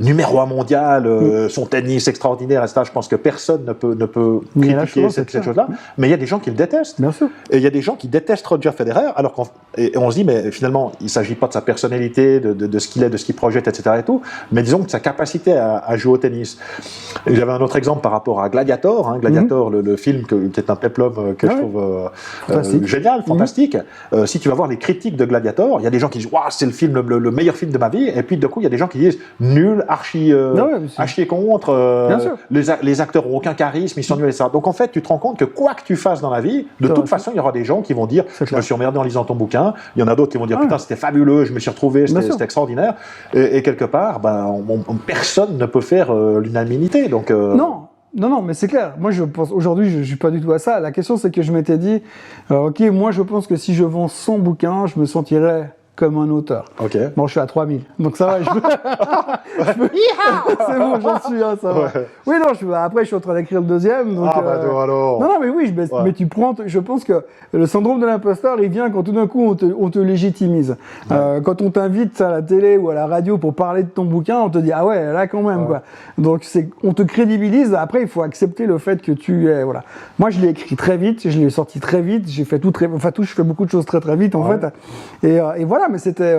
numéro 1 mondial, son tennis extraordinaire, etc. Je pense que personne ne peut critiquer cette chose-là. Mais il y a des gens qui le détestent. Bien sûr. Et il y a des gens qui détestent Roger Federer, alors on se dit, mais finalement, il ne s'agit pas de sa personnalité, de ce qu'il est, de ce qu'il projette, etc. et tout, mais disons de sa capacité à jouer au tennis. Et j'avais un autre exemple par rapport à Gladiator, hein, Gladiator, le film qui est un peplum que je trouve génial, fantastique. Si tu vas voir les critiques de Gladiator, il y a des gens qui disent, waouh, c'est le meilleur film de ma vie, et puis de coup, il y a des gens qui disent, nul, archi contre, les acteurs n'ont aucun charisme, ils sont nuls, et ça. Donc en fait, tu te rends compte que quoi que tu fasses dans la vie, de toute façon, il y aura des gens qui vont dire, je me suis emmerdé en lisant ton bouquin. Il y en a d'autres qui vont dire, putain, c'était fabuleux, je me suis retrouvé, c'était extraordinaire. Et quelque part, personne ne peut faire l'unanimité. Donc, Non, mais c'est clair. Moi, je pense, aujourd'hui, je suis pas du tout à ça. La question, c'est que je m'étais dit, ok, moi, je pense que si je vends 100 bouquins, je me sentirais comme un auteur. Okay. Bon, je suis à 3000. Donc ça va, c'est bon, j'en suis, hein, ça va. Ouais. Oui, non, après, je suis en train d'écrire le deuxième. Donc, alors. Non, mais oui, mais tu prends, je pense que le syndrome de l'imposteur, il vient quand tout d'un coup, on te légitimise. Quand on t'invite à la télé ou à la radio pour parler de ton bouquin, on te dit, ah ouais, là, quand même, quoi. Donc, on te crédibilise. Après, il faut accepter le fait que tu es, voilà. Moi, je l'ai écrit très vite, je l'ai sorti très vite, j'ai fait je fais beaucoup de choses très, très vite, en fait. Et voilà. Mais c'était,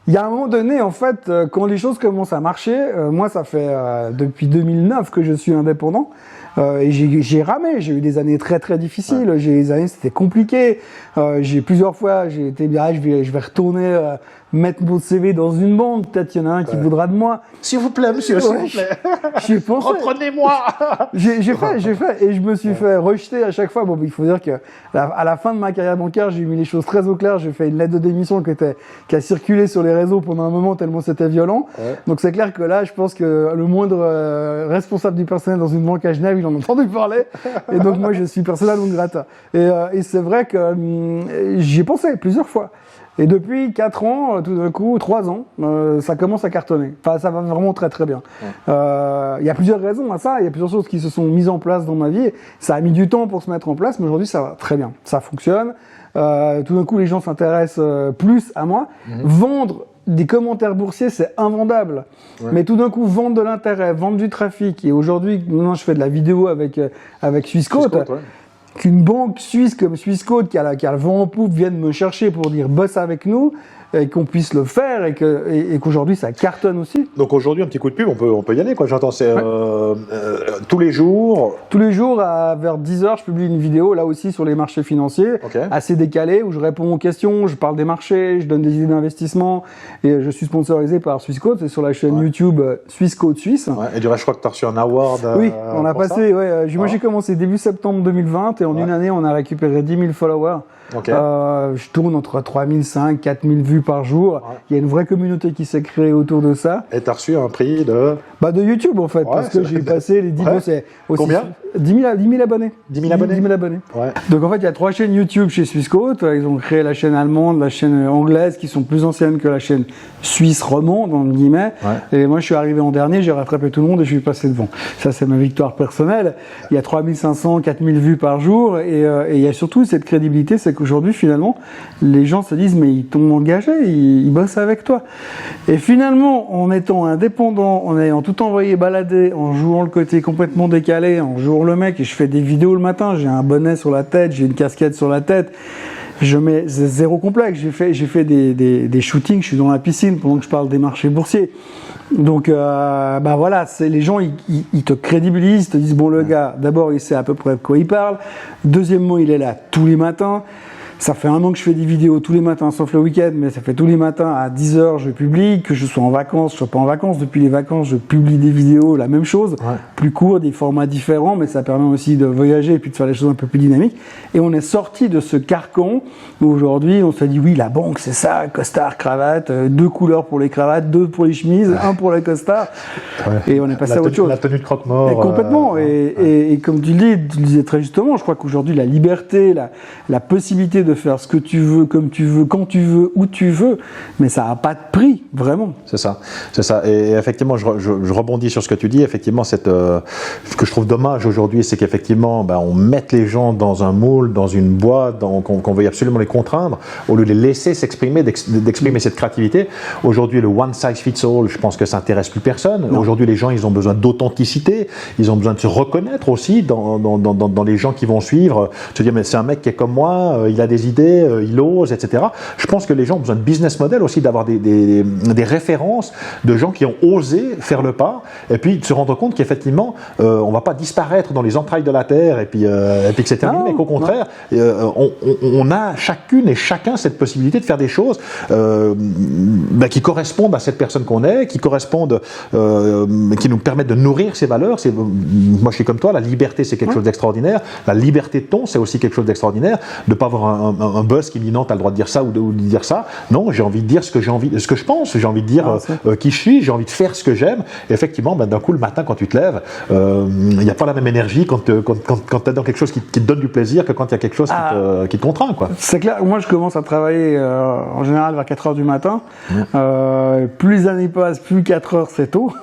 il y a un moment donné, en fait, quand les choses commencent à marcher, moi, ça fait depuis 2009 que je suis indépendant, et j'ai ramé, j'ai eu des années très très difficiles, j'ai des années c'était compliqué, j'ai plusieurs fois, j'ai été bien, je vais retourner mettre mon CV dans une banque, peut-être il y en a un qui voudra de moi. S'il vous plaît, monsieur, s'il vous plaît. J'ai pensé. Reprenez-moi. J'ai fait, et je me suis fait rejeter à chaque fois. Bon, il faut dire que à la fin de ma carrière bancaire, j'ai mis les choses très au clair. J'ai fait une lettre de démission qui a circulé sur les réseaux pendant un moment tellement c'était violent. Donc c'est clair que là, je pense que le moindre responsable du personnel dans une banque à Genève, il en a entendu parler. Et donc moi, je suis persona non grata. Et c'est vrai que j'y ai pensé plusieurs fois. Et depuis 4 ans, tout d'un coup, 3 ans, ça commence à cartonner. Enfin, ça va vraiment très très bien. Il y a plusieurs raisons à ça, il y a plusieurs choses qui se sont mises en place dans ma vie. Ça a mis du temps pour se mettre en place, mais aujourd'hui ça va très bien. Ça fonctionne. Tout d'un coup, les gens s'intéressent plus à moi. Vendre des commentaires boursiers, c'est invendable. Mais tout d'un coup, vendre de l'intérêt, vendre du trafic. Et aujourd'hui, maintenant, je fais de la vidéo avec Swissquote. Qu'une banque suisse comme Swissquote qui a le vent en poupe vienne me chercher pour dire bosse avec nous et qu'on puisse le faire et qu'aujourd'hui ça cartonne aussi. Donc aujourd'hui un petit coup de pub, on peut y aller quoi. J'entends c'est tous les jours. Tous les jours vers 10h, je publie une vidéo là aussi sur les marchés financiers, assez décalée où je réponds aux questions, je parle des marchés, je donne des idées d'investissement et je suis sponsorisé par Swissquote, c'est sur la chaîne YouTube Swissquote Suisse. Et du reste, je crois que tu as reçu un award. Oui, on a passé. Moi j'ai commencé début septembre 2020 et en une année on a récupéré 10 000 followers. Je tourne entre 3500 et 4000 vues par jour. Il y a une vraie communauté qui s'est créée autour de ça. Et tu as reçu un prix de YouTube en fait, parce que j'ai passé les 10 000. Combien 10 000 abonnés. 10 000 abonnés. 10 000 abonnés. Donc en fait, il y a 3 chaînes YouTube chez Swissquote. Ils ont créé la chaîne allemande, la chaîne anglaise, qui sont plus anciennes que la chaîne suisse romande, entre guillemets. Et moi, je suis arrivé en dernier, j'ai rattrapé tout le monde et je suis passé devant. Ça, c'est ma victoire personnelle. Il y a 3500, 4000 vues par jour. Et il y a surtout cette crédibilité, c'est qu'aujourd'hui, finalement, les gens se disent, mais ils t'ont engagé, ils bossent avec toi. Et finalement, en étant indépendant, en ayant tout envoyé balader, en jouant le côté complètement décalé, en jouant le mec, et je fais des vidéos le matin, j'ai un bonnet sur la tête, j'ai une casquette sur la tête, je mets zéro complexe, j'ai fait des shootings, je suis dans la piscine pendant que je parle des marchés boursiers. Donc voilà, c'est les gens ils te crédibilisent, ils te disent bon le gars, d'abord il sait à peu près de quoi il parle, deuxièmement il est là tous les matins. Ça fait 1 an que je fais des vidéos tous les matins, sauf le week-end, mais ça fait tous les matins à 10h, je publie, que je sois en vacances, je sois pas en vacances. Depuis les vacances, je publie des vidéos, la même chose, plus court, des formats différents, mais ça permet aussi de voyager et puis de faire les choses un peu plus dynamiques. Et on est sorti de ce carcan où aujourd'hui, on se dit oui, la banque, c'est ça, costard, cravate, 2 couleurs pour les cravates, 2 pour les chemises, 1 pour les costards. Et on est passé à autre chose. La tenue de croque-mort. Complètement. Et comme tu le disais très justement, je crois qu'aujourd'hui, la liberté, la possibilité de faire ce que tu veux, comme tu veux, quand tu veux, où tu veux, mais ça n'a pas de prix, vraiment. C'est ça. Et effectivement, je rebondis sur ce que tu dis. Effectivement, ce que je trouve dommage aujourd'hui, c'est qu'effectivement, on mette les gens dans un moule, dans une boîte, qu'on veuille absolument les contraindre, au lieu de les laisser s'exprimer, d'exprimer cette créativité. Aujourd'hui, le one size fits all, je pense que ça n'intéresse plus personne. Aujourd'hui, les gens, ils ont besoin d'authenticité, ils ont besoin de se reconnaître aussi dans les gens qui vont suivre. Se dire, mais c'est un mec qui est comme moi, il a des idées, il ose, etc. Je pense que les gens ont besoin de business model aussi, d'avoir des références de gens qui ont osé faire le pas, et puis de se rendre compte qu'effectivement, on ne va pas disparaître dans les entrailles de la terre, et puis que c'est terminé, mais qu'au contraire, on a chacune et chacun cette possibilité de faire des choses qui correspondent à cette personne qu'on est, qui correspondent, qui nous permettent de nourrir ses valeurs. Moi, je suis comme toi, la liberté, c'est quelque chose d'extraordinaire. La liberté de ton, c'est aussi quelque chose d'extraordinaire. De ne pas avoir un boss qui dit non, tu as le droit de dire ça ou de dire ça. Non, j'ai envie de dire ce que je pense, j'ai envie de dire qui je suis, j'ai envie de faire ce que j'aime. Et effectivement, d'un coup, le matin, quand tu te lèves, il n'y a pas la même énergie quand tu es dans quelque chose qui te donne du plaisir que quand il y a quelque chose qui te contraint, quoi. C'est clair. Moi, je commence à travailler en général vers 4 heures du matin. Plus les années passent, plus 4 heures, c'est tôt.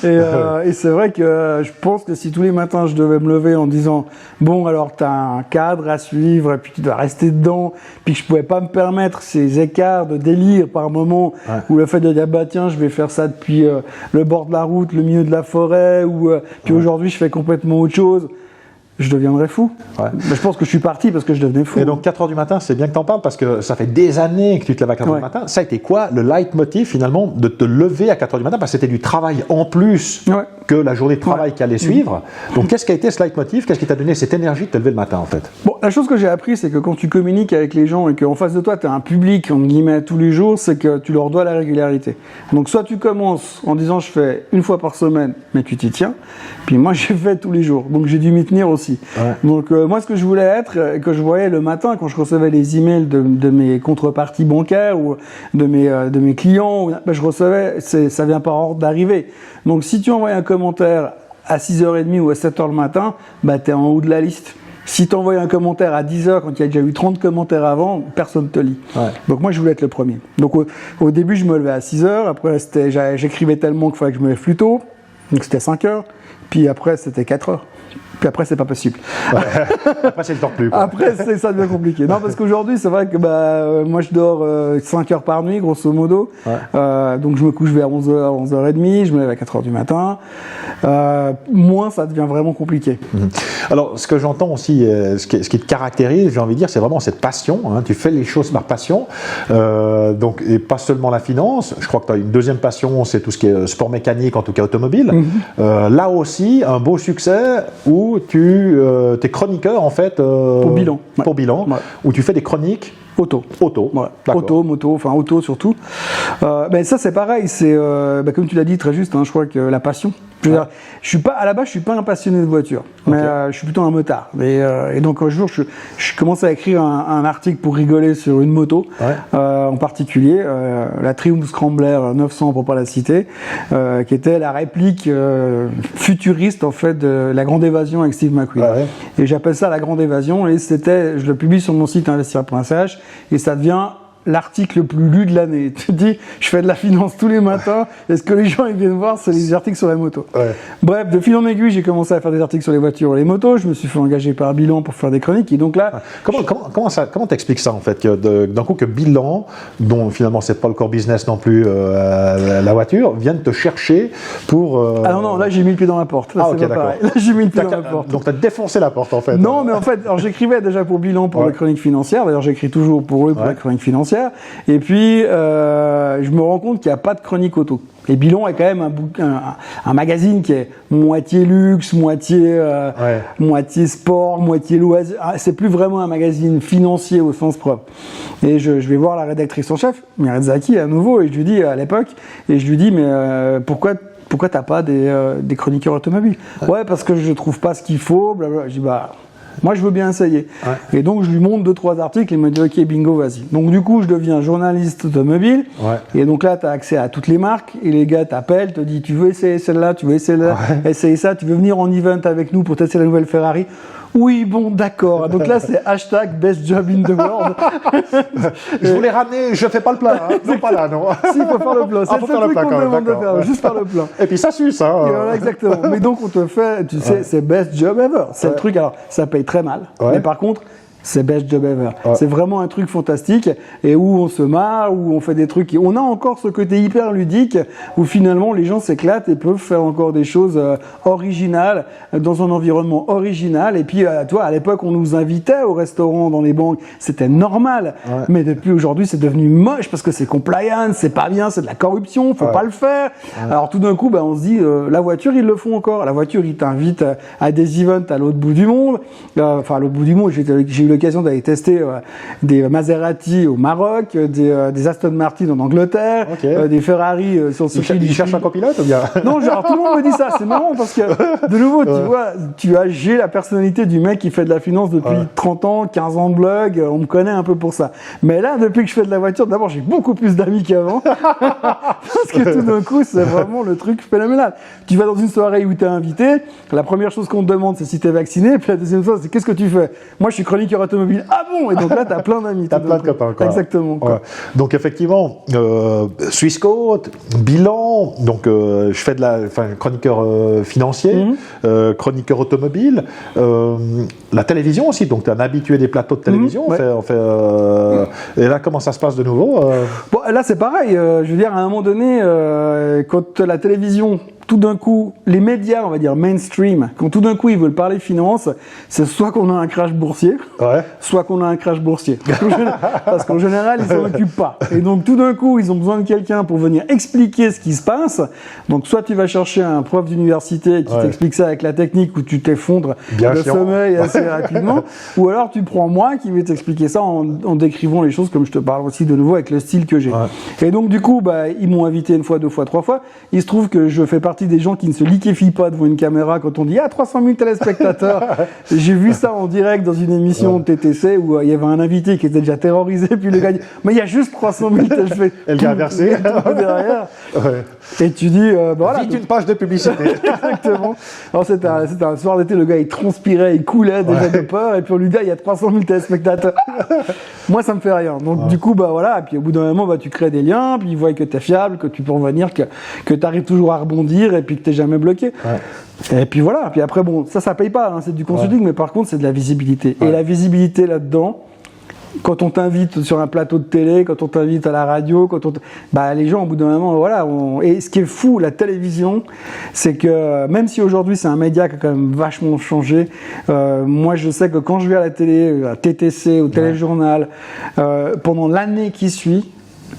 Et c'est vrai que je pense que si tous les matins, je devais me lever en disant bon, alors tu as un cadre à suivre et puis tu dois rester dedans, puis que je pouvais pas me permettre ces écarts de délire par moment, où le fait de dire bah tiens, je vais faire ça depuis le bord de la route, le milieu de la forêt, ou puis aujourd'hui je fais complètement autre chose, je deviendrais fou. Mais je pense que je suis parti parce que je devenais fou. Et donc 4 heures du matin, c'est bien que tu en parles parce que ça fait des années que tu te lèves à 4 heures du matin. Ça a été quoi le leitmotiv finalement de te lever à 4 heures du matin? Parce que c'était du travail en plus que la journée de travail qui allait suivre. Donc qu'est-ce qui a été ce leitmotiv? Qu'est-ce qui t'a donné cette énergie de te lever le matin en fait? Bon, la chose que j'ai appris, c'est que quand tu communiques avec les gens et qu'en face de toi, tu as un public, entre guillemets, tous les jours, c'est que tu leur dois la régularité. Donc soit tu commences en disant je fais une fois par semaine, mais tu t'y tiens. Puis moi, j'ai fait tous les jours. Donc j'ai dû m'y tenir aussi. Donc moi, ce que je voulais être, que je voyais le matin quand je recevais les emails de mes contreparties bancaires ou de mes clients, je recevais, ça vient par ordre d'arrivée. Donc si tu envoies un commentaire à 6h30 ou à 7h le matin, tu es en haut de la liste. Si tu envoies un commentaire à 10h quand il y a déjà eu 30 commentaires avant, personne ne te lit. Donc moi, je voulais être le premier. Donc au début, je me levais à 6h. Après, j'écrivais tellement qu'il fallait que je me lève plus tôt. Donc c'était 5h. Puis après, c'était 4h. Puis après, c'est pas possible. Après, c'est le temps plus. Quoi. Après, ça devient compliqué. Non, parce qu'aujourd'hui, c'est vrai que moi, je dors 5 heures par nuit, grosso modo. Donc, je me couche vers 11h, 11h30. Je me lève à 4h du matin. Moins, ça devient vraiment compliqué. Alors, ce que j'entends aussi, ce qui te caractérise, j'ai envie de dire, c'est vraiment cette passion. Tu fais les choses par passion. Donc, et pas seulement la finance. Je crois que tu as une deuxième passion, c'est tout ce qui est sport mécanique, en tout cas automobile. Là aussi, un beau succès où tu es chroniqueur en fait pour Bilan, où tu fais des chroniques auto, moto, enfin auto surtout. Ça c'est pareil, c'est comme tu l'as dit très juste, je crois que la passion. Je suis pas à la base, je suis pas un passionné de voiture, mais je suis plutôt un motard. Et donc un jour, je commence à écrire un article pour rigoler sur une moto, en particulier la Triumph Scrambler 900 pour pas la citer, qui était la réplique futuriste en fait de la Grande Évasion avec Steve McQueen. Et j'appelle ça la Grande Évasion, et je le publie sur mon site investir.ch, et ça devient l'article le plus lu de l'année. Tu te dis, je fais de la finance tous les matins, et ce que les gens ils viennent voir, c'est les articles sur la moto. Bref, de fil en aiguille, j'ai commencé à faire des articles sur les voitures et les motos, je me suis fait engager par Bilan pour faire des chroniques, et donc là... Comment t'expliques ça en fait, d'un coup que Bilan, dont finalement c'est pas le core business non plus, la voiture, vienne te chercher pour... Ah non, là j'ai mis le pied dans la porte. Là, c'est pas pareil. Là j'ai mis le pied dans la porte. Donc t'as défoncé la porte en fait. Non, mais en fait, alors j'écrivais déjà pour Bilan pour les chroniques financières, d'ailleurs j'écris toujours pour eux pour les chroniques financières. Et puis, je me rends compte qu'il n'y a pas de chronique auto. Et Bilan est quand même un magazine qui est moitié luxe, moitié sport, moitié loisir. C'est plus vraiment un magazine financier au sens propre. Et je vais voir la rédactrice en chef, Mireille Zaki, à nouveau, et je lui dis à l'époque, mais pourquoi t'as pas des chroniqueurs automobiles? Parce que je trouve pas ce qu'il faut, blablabla. Je dis moi, je veux bien essayer. Et donc, je lui montre 2-3 articles et il me dit ok, bingo, vas-y. Donc, du coup, je deviens journaliste automobile. Et donc là, tu as accès à toutes les marques et les gars t'appellent, te disent tu veux essayer celle-là, tu veux essayer essayer ça, tu veux venir en event avec nous pour tester la nouvelle Ferrari. Oui, bon, d'accord. Donc là, c'est hashtag best job in the world. Je voulais ramener, je fais pas le plat, hein. Non, pas là, non. Si, il faut faire le plat. C'est le seul truc qu'on demande de faire, juste faire le plat. Et puis ça suce, hein. Et voilà, exactement. Mais donc, on te fait, tu sais, c'est best job ever. C'est le truc, alors, ça paye très mal. Mais par contre, c'est best job ever. C'est vraiment un truc fantastique et où on se marre, où on fait des trucs. On a encore ce côté hyper ludique où finalement les gens s'éclatent et peuvent faire encore des choses originales dans un environnement original. Et puis, toi, à l'époque, on nous invitait au restaurant, dans les banques. C'était normal. Mais depuis aujourd'hui, c'est devenu moche parce que c'est compliance, c'est pas bien, c'est de la corruption, faut pas le faire. Alors tout d'un coup, on se dit, la voiture, ils le font encore. La voiture, ils t'invitent à des events à l'autre bout du monde. Enfin, à l'autre bout du monde, j'ai eu l'occasion d'aller tester des Maserati au Maroc, des Aston Martin en Angleterre, des Ferrari sur ce Il cherche un copilote ou bien? Non, genre tout le monde me dit ça. C'est marrant parce que de nouveau, tu vois, j'ai la personnalité du mec qui fait de la finance depuis 30 ans, 15 ans de blog. On me connaît un peu pour ça. Mais là, depuis que je fais de la voiture, d'abord, j'ai beaucoup plus d'amis qu'avant parce que tout d'un coup, c'est vraiment le truc phénoménal. Tu vas dans une soirée où tu es invité. La première chose qu'on te demande, c'est si tu es vacciné. Puis la deuxième chose, c'est qu'est-ce que tu fais? Moi, je suis chroniqueur automobile. Ah bon? Et donc là, t'as plein d'amis. T'as plein de copains, quoi. Exactement. Quoi. Donc effectivement, Swissquote, bilan. Donc je fais chroniqueur financier, chroniqueur automobile, la télévision aussi. Donc t'es un habitué des plateaux de télévision. Et là, comment ça se passe de nouveau? Bon, là, c'est pareil. Je veux dire, à un moment donné, quand la télévision tout d'un coup, les médias, on va dire mainstream, quand tout d'un coup ils veulent parler finance, c'est soit qu'on a un crash boursier, soit qu'on a un crash boursier. Parce qu'en général, ils s'en occupent pas. Et donc tout d'un coup, ils ont besoin de quelqu'un pour venir expliquer ce qui se passe. Donc soit tu vas chercher un prof d'université qui t'explique ça avec la technique où tu t'effondres le sommeil assez rapidement, ou alors tu prends moi qui vais t'expliquer ça en décrivant les choses comme je te parle aussi de nouveau avec le style que j'ai. Et donc du coup, ils m'ont invité une fois, deux fois, trois fois. Il se trouve que je fais partie des gens qui ne se liquéfient pas devant une caméra quand on dit 300 000 téléspectateurs. J'ai vu ça en direct dans une émission de TTC où il y avait un invité qui était déjà terrorisé, puis le gars dit mais il y a juste 300 000 téléspectateurs. Elle vient verser derrière. Et tu dis voilà. Vite une page de publicité. Exactement. Alors c'était un soir d'été, le gars il transpirait, il coulait déjà de peur, et puis on lui dit il y a 300 000 téléspectateurs. Moi ça me fait rien. Donc du coup voilà, et puis au bout d'un moment tu crées des liens, puis ils voient que tu es fiable, que tu peux revenir, que tu arrives toujours à rebondir et puis que t'es jamais bloqué. Et puis voilà. Puis après ça paye pas. C'est du consulting, mais par contre c'est de la visibilité. Et la visibilité là-dedans, quand on t'invite sur un plateau de télé, quand on t'invite à la radio, les gens au bout d'un moment, voilà. Et ce qui est fou, la télévision, c'est que même si aujourd'hui c'est un média qui a quand même vachement changé, moi je sais que quand je vais à la télé, à TTC, au téléjournal, pendant l'année qui suit,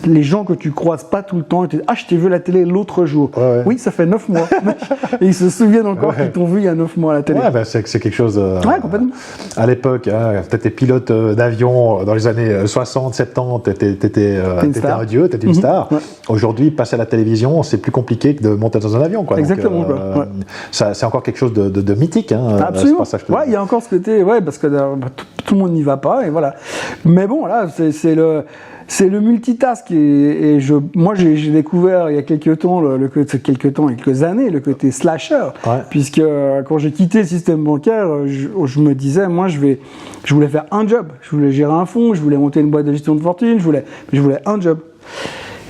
les gens que tu croises pas tout le temps, ils te disent je t'ai vu à la télé l'autre jour. Oui, ça fait 9 mois. Et ils se souviennent encore qu'ils t'ont vu il y a 9 mois à la télé. C'est quelque chose. Complètement. À l'époque, t'étais pilote d'avion dans les années 60, 70, t'étais un dieu, t'étais une star. Aujourd'hui, passer à la télévision, c'est plus compliqué que de monter dans un avion, quoi. Exactement. Donc, c'est encore quelque chose de mythique. Absolument. Il y a encore ce côté, parce que tout le monde n'y va pas, et voilà. Mais bon, là, c'est le multitask moi j'ai découvert il y a quelques années le côté slasher, puisque quand j'ai quitté le système bancaire, je me disais moi je voulais faire un job, je voulais gérer un fonds, je voulais monter une boîte de gestion de fortune, je voulais un job.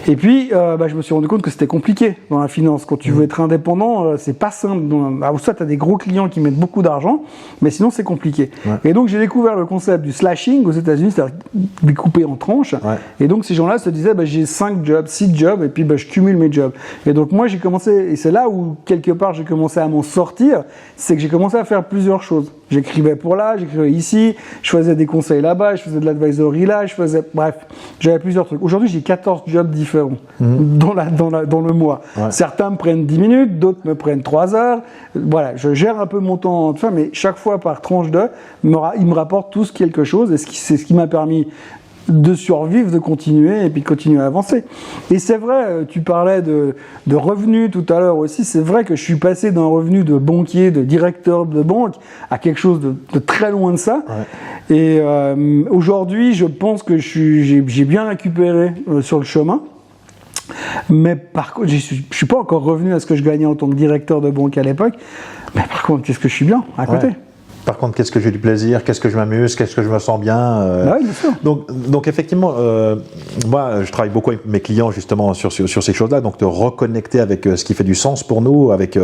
Et puis, je me suis rendu compte que c'était compliqué dans la finance. Quand tu veux être indépendant, c'est pas simple. Soit tu as des gros clients qui mettent beaucoup d'argent, mais sinon c'est compliqué. Et donc j'ai découvert le concept du slashing aux États-Unis, c'est-à-dire découper en tranches. Et donc ces gens-là se disaient, j'ai 5 jobs, 6 jobs, et puis je cumule mes jobs. Et donc moi j'ai commencé, et c'est là où quelque part j'ai commencé à m'en sortir, c'est que j'ai commencé à faire plusieurs choses. J'écrivais pour là, j'écrivais ici, je faisais des conseils là-bas, je faisais de l'advisory là, j'avais plusieurs trucs. Aujourd'hui, j'ai 14 jobs différents dans le mois. Certains me prennent 10 minutes, d'autres me prennent 3 heures. Voilà, je gère un peu mon temps, mais chaque fois par tranche d'heure, ils me rapportent tous quelque chose, et c'est ce qui m'a permis de survivre, de continuer et puis de continuer à avancer. Et c'est vrai, tu parlais de revenus tout à l'heure aussi, c'est vrai que je suis passé d'un revenu de banquier, de directeur de banque à quelque chose de très loin de ça. Et aujourd'hui, je pense que j'ai bien récupéré sur le chemin. Mais par contre, je suis pas encore revenu à ce que je gagnais en tant que directeur de banque à l'époque. Mais par contre, qu'est-ce que je suis bien à côté. Par contre, qu'est-ce que j'ai du plaisir, qu'est-ce que je m'amuse, qu'est-ce que je me sens bien. Oui, bien sûr. Donc effectivement, moi, je travaille beaucoup avec mes clients justement sur ces choses-là, donc de reconnecter avec ce qui fait du sens pour nous, avec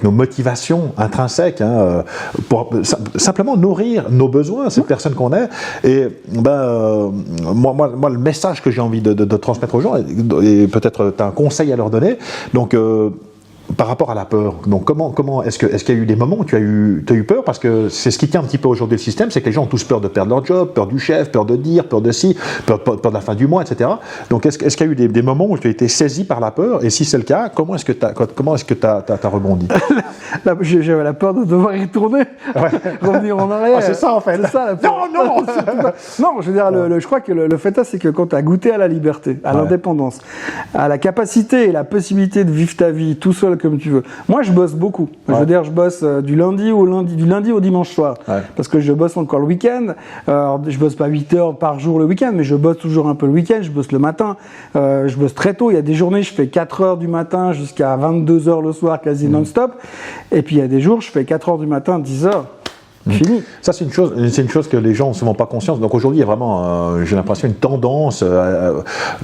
nos motivations intrinsèques, pour simplement nourrir nos besoins, cette personne qu'on est. Et moi, le message que j'ai envie de transmettre aux gens, et peut-être tu as un conseil à leur donner, donc par rapport à la peur, donc comment est-ce qu'il y a eu des moments où tu as eu peur, parce que c'est ce qui tient un petit peu aujourd'hui le système, c'est que les gens ont tous peur de perdre leur job, peur du chef, peur de dire, peur de ci, peur de la fin du mois, etc. Donc est-ce qu'il y a eu des moments où tu as été saisi par la peur, et si c'est le cas, comment est-ce que tu as rebondi? J'avais la peur de devoir y retourner, revenir en arrière. Ah, c'est ça en fait. C'est ça la peur. Non, je veux dire, je crois que le fait c'est que quand tu as goûté à la liberté, à l'indépendance, à la capacité et la possibilité de vivre ta vie tout seul comme tu veux. Moi, je bosse beaucoup. Je veux dire, je bosse du lundi au dimanche soir, parce que je bosse encore le week-end. Je bosse pas 8 heures par jour le week-end, mais je bosse toujours un peu le week-end. Je bosse le matin. Je bosse très tôt. Il y a des journées, je fais 4 heures du matin jusqu'à 22 heures le soir, quasi non-stop. Et puis il y a des jours, je fais 4 heures du matin, 10 heures. Fini. Ça, c'est une chose que les gens n'ont souvent pas conscience. Donc aujourd'hui, il y a vraiment, j'ai l'impression, une tendance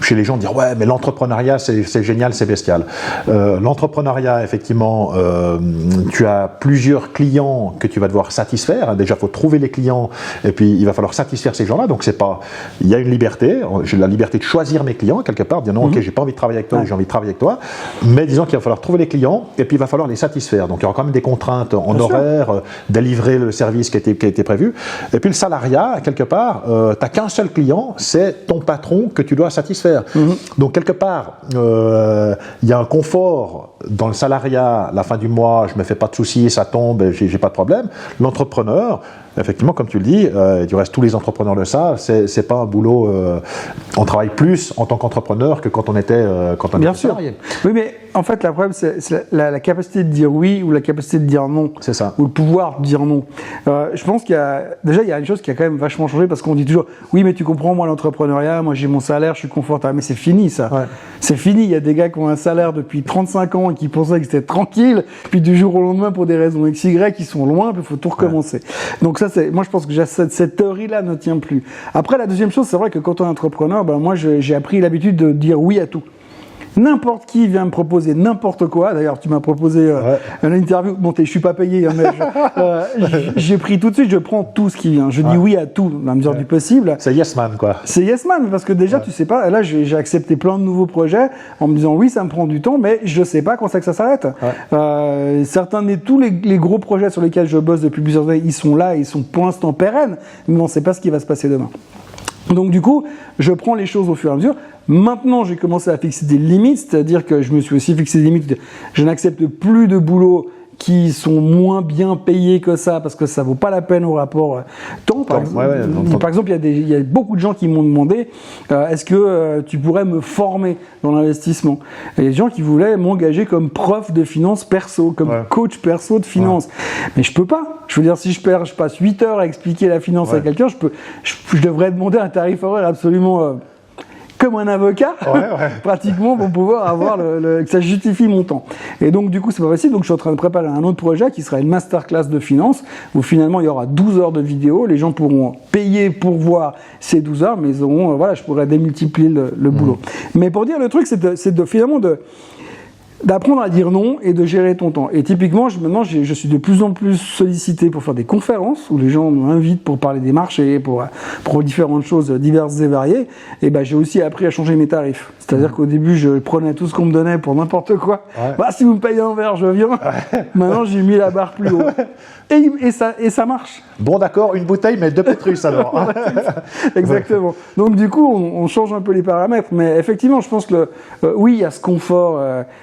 chez les gens de dire ouais, mais l'entrepreneuriat, c'est génial, c'est bestial. L'entrepreneuriat, effectivement, tu as plusieurs clients que tu vas devoir satisfaire. Déjà, il faut trouver les clients, et puis il va falloir satisfaire ces gens-là. Donc il y a une liberté. J'ai la liberté de choisir mes clients quelque part, dire non, ok, j'ai pas envie de travailler avec toi, j'ai envie de travailler avec toi. Mais disons qu'il va falloir trouver les clients, et puis il va falloir les satisfaire. Donc il y aura quand même des contraintes en horaire, délivrer le service qui a été prévu. Et puis le salariat, quelque part, tu n'as qu'un seul client, c'est ton patron que tu dois satisfaire. Donc quelque part, il y a un confort dans le salariat, la fin du mois, je ne me fais pas de soucis, ça tombe, j'ai pas de problème. L'entrepreneur, effectivement, comme tu le dis, du reste, tous les entrepreneurs le savent, c'est pas un boulot. On travaille plus en tant qu'entrepreneur que quand on était salarié. Oui, mais en fait, le problème, c'est la capacité de dire oui ou la capacité de dire non. C'est ça. Ou le pouvoir de dire non. Je pense qu'il y a une chose qui a quand même vachement changé, parce qu'on dit toujours oui, mais tu comprends, moi, l'entrepreneuriat, moi, j'ai mon salaire, je suis confortable. Mais c'est fini, ça. Ouais. C'est fini. Il y a des gars qui ont un salaire depuis 35 ans et qui pensaient que c'était tranquille, puis du jour au lendemain, pour des raisons XY, ils sont loin, puis il faut tout recommencer. Ouais. Donc ça, moi, je pense que cette théorie-là ne tient plus. Après, la deuxième chose, c'est vrai que quand on est entrepreneur, moi, j'ai appris l'habitude de dire oui à tout. N'importe qui vient me proposer n'importe quoi. D'ailleurs, tu m'as proposé une interview. Bon, je suis pas payé, mais j'ai pris tout de suite. Je prends tout ce qui vient. Je dis oui à tout, dans la mesure du possible. C'est yes man, quoi. C'est yes man, parce que déjà, tu sais pas. Là, j'ai accepté plein de nouveaux projets en me disant oui, ça me prend du temps, mais je sais pas quand c'est que ça s'arrête. Tous les gros projets sur lesquels je bosse depuis plusieurs années, ils sont là, ils sont pour l'instant pérennes, mais on ne sait pas ce qui va se passer demain. Donc du coup, je prends les choses au fur et à mesure. Maintenant, j'ai commencé à fixer des limites, c'est-à-dire que je me suis aussi fixé des limites. Je n'accepte plus de boulot qui sont moins bien payés que ça, parce que ça vaut pas la peine au rapport temps. Par exemple, il y a beaucoup de gens qui m'ont demandé est-ce que tu pourrais me former dans l'investissement. Il y a des gens qui voulaient m'engager comme prof de finance perso, comme coach perso de finance. Mais je peux pas. Je veux dire, si je passe 8 heures à expliquer la finance à quelqu'un, je devrais demander un tarif horaire absolument comme un avocat, pratiquement, pour pouvoir avoir que ça justifie mon temps. Et donc, du coup, c'est pas possible. Donc, je suis en train de préparer un autre projet qui sera une masterclass de finance, où finalement, il y aura 12 heures de vidéo. Les gens pourront payer pour voir ces 12 heures, mais ils auront, je pourrais démultiplier le boulot. Mais pour dire, le truc, c'est finalement d'apprendre à dire non et de gérer ton temps. Et typiquement, maintenant, je suis de plus en plus sollicité pour faire des conférences où les gens m'invitent pour parler des marchés, pour différentes choses diverses et variées. Et j'ai aussi appris à changer mes tarifs. C'est-à-dire qu'au début, je prenais tout ce qu'on me donnait pour n'importe quoi. Si vous me payez un verre, je viens. Maintenant, j'ai mis la barre plus haut. Et ça marche. Bon, d'accord, une bouteille, mais 2 Pétrus alors. Exactement. Donc, du coup, on change un peu les paramètres. Mais effectivement, je pense que oui, il y a ce confort.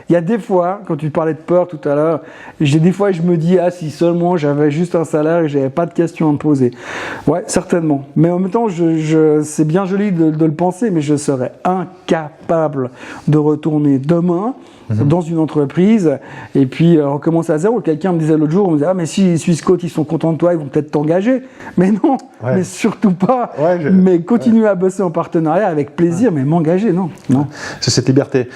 Il y a des fois, quand tu parlais de peur tout à l'heure, des fois, je me dis, si seulement j'avais juste un salaire et j'avais pas de questions à me poser. Ouais, certainement. Mais en même temps, c'est bien joli de le penser, mais je serais incapable de retourner demain dans une entreprise et puis recommencer à zéro. Quelqu'un me disait l'autre jour, on me disait, ah mais si les Swissquote ils sont contents de toi, ils vont peut-être t'engager. Mais non, mais surtout pas. Mais continuer à bosser en partenariat avec plaisir, mais m'engager, non. C'est cette liberté.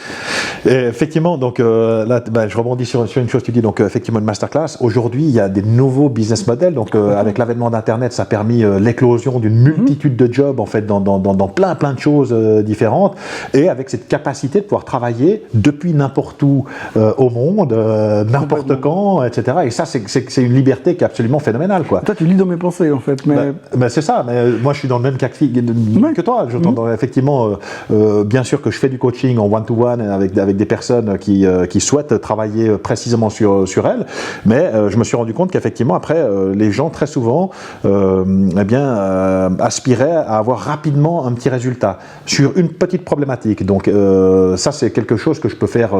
Et effectivement, donc là, je rebondis sur une chose que tu dis, donc effectivement une masterclass. Aujourd'hui, il y a des nouveaux business models, donc avec l'avènement d'Internet, ça a permis l'éclosion d'une multitude de jobs en fait dans plein de choses différentes, et avec cette capacité de pouvoir travailler depuis n'importe où au monde, n'importe quand, etc. Et ça, c'est une liberté qui est absolument phénoménale, quoi. Toi, tu lis dans mes pensées, en fait. Mais c'est ça. Mais moi, je suis dans le même cas que toi. J'entends effectivement, bien sûr que je fais du coaching en one-to-one avec des personnes qui souhaitent travailler précisément sur elles, mais je me suis rendu compte qu'effectivement, après, les gens très souvent, aspiraient à avoir rapidement un petit résultat sur une petite problématique. Donc ça, c'est quelque chose que je peux faire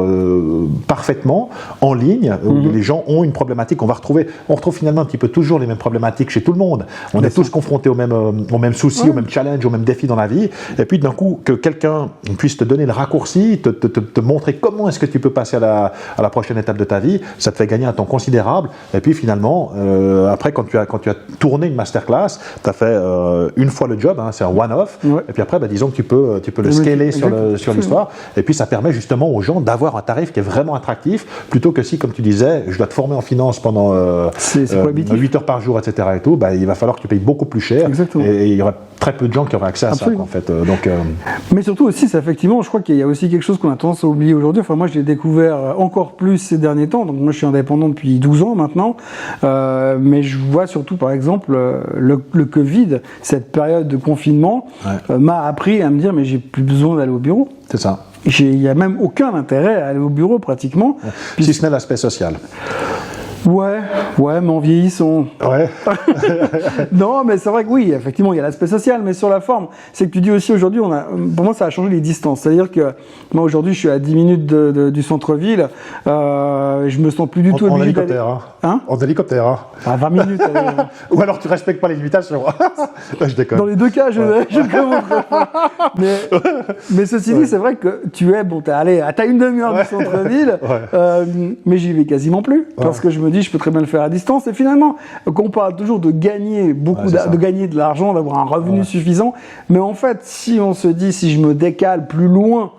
parfaitement en ligne, où les gens ont une problématique. On retrouve finalement un petit peu toujours les mêmes problématiques chez tout le monde. On est tous confrontés aux mêmes soucis, aux mêmes challenges, aux mêmes défis dans la vie. Et puis d'un coup, que quelqu'un puisse te donner le raccourci, te montrer comment est-ce que tu peux passer à la prochaine étape de ta vie, ça te fait gagner un temps considérable. Et puis finalement, après, quand tu as tourné une masterclass, tu as fait une fois le job, c'est un one-off. Et puis après, disons que tu peux le scaler sur l'histoire. Et puis ça permet justement aux gens d'avoir un tarif qui est vraiment attractif, plutôt que si, comme tu disais, je dois te former en finance pendant 8 heures par jour, etc. et tout, il va falloir que tu payes beaucoup plus cher. Et il y aura très peu de gens qui auraient accès à ça, en fait. Mais surtout aussi, effectivement, je crois qu'il y a aussi quelque chose qu'on a tendance à oublier aujourd'hui. Enfin, moi, je l'ai découvert encore plus ces derniers temps. Donc, moi, je suis indépendant depuis 12 ans maintenant. Mais je vois surtout, par exemple, le Covid, cette période de confinement, m'a appris à me dire, mais j'ai plus besoin d'aller au bureau. C'est ça. Il n'y a même aucun intérêt à aller au bureau, pratiquement. Si ce n'est l'aspect social. Ouais, mais en vieillissant. Ouais. Non, mais c'est vrai que oui, effectivement, il y a l'aspect social, mais sur la forme, c'est que tu dis aussi aujourd'hui, pour moi, ça a changé les distances. C'est-à-dire que moi, aujourd'hui, je suis à 10 minutes du centre-ville, je me sens plus du tout obligé. En hélicoptère, En hélicoptère, À 20 minutes. Ou alors tu respectes pas les limitations. Je déconne. Dans les deux cas, je commenterai pas. Mais ceci dit, c'est vrai que tu es, t'as une demi-heure du centre-ville, mais j'y vais quasiment plus, parce que je me dis, je peux très bien le faire à distance. Et finalement, on parle toujours de gagner de gagner de l'argent, d'avoir un revenu suffisant. Mais en fait, si on se dit, si je me décale plus loin,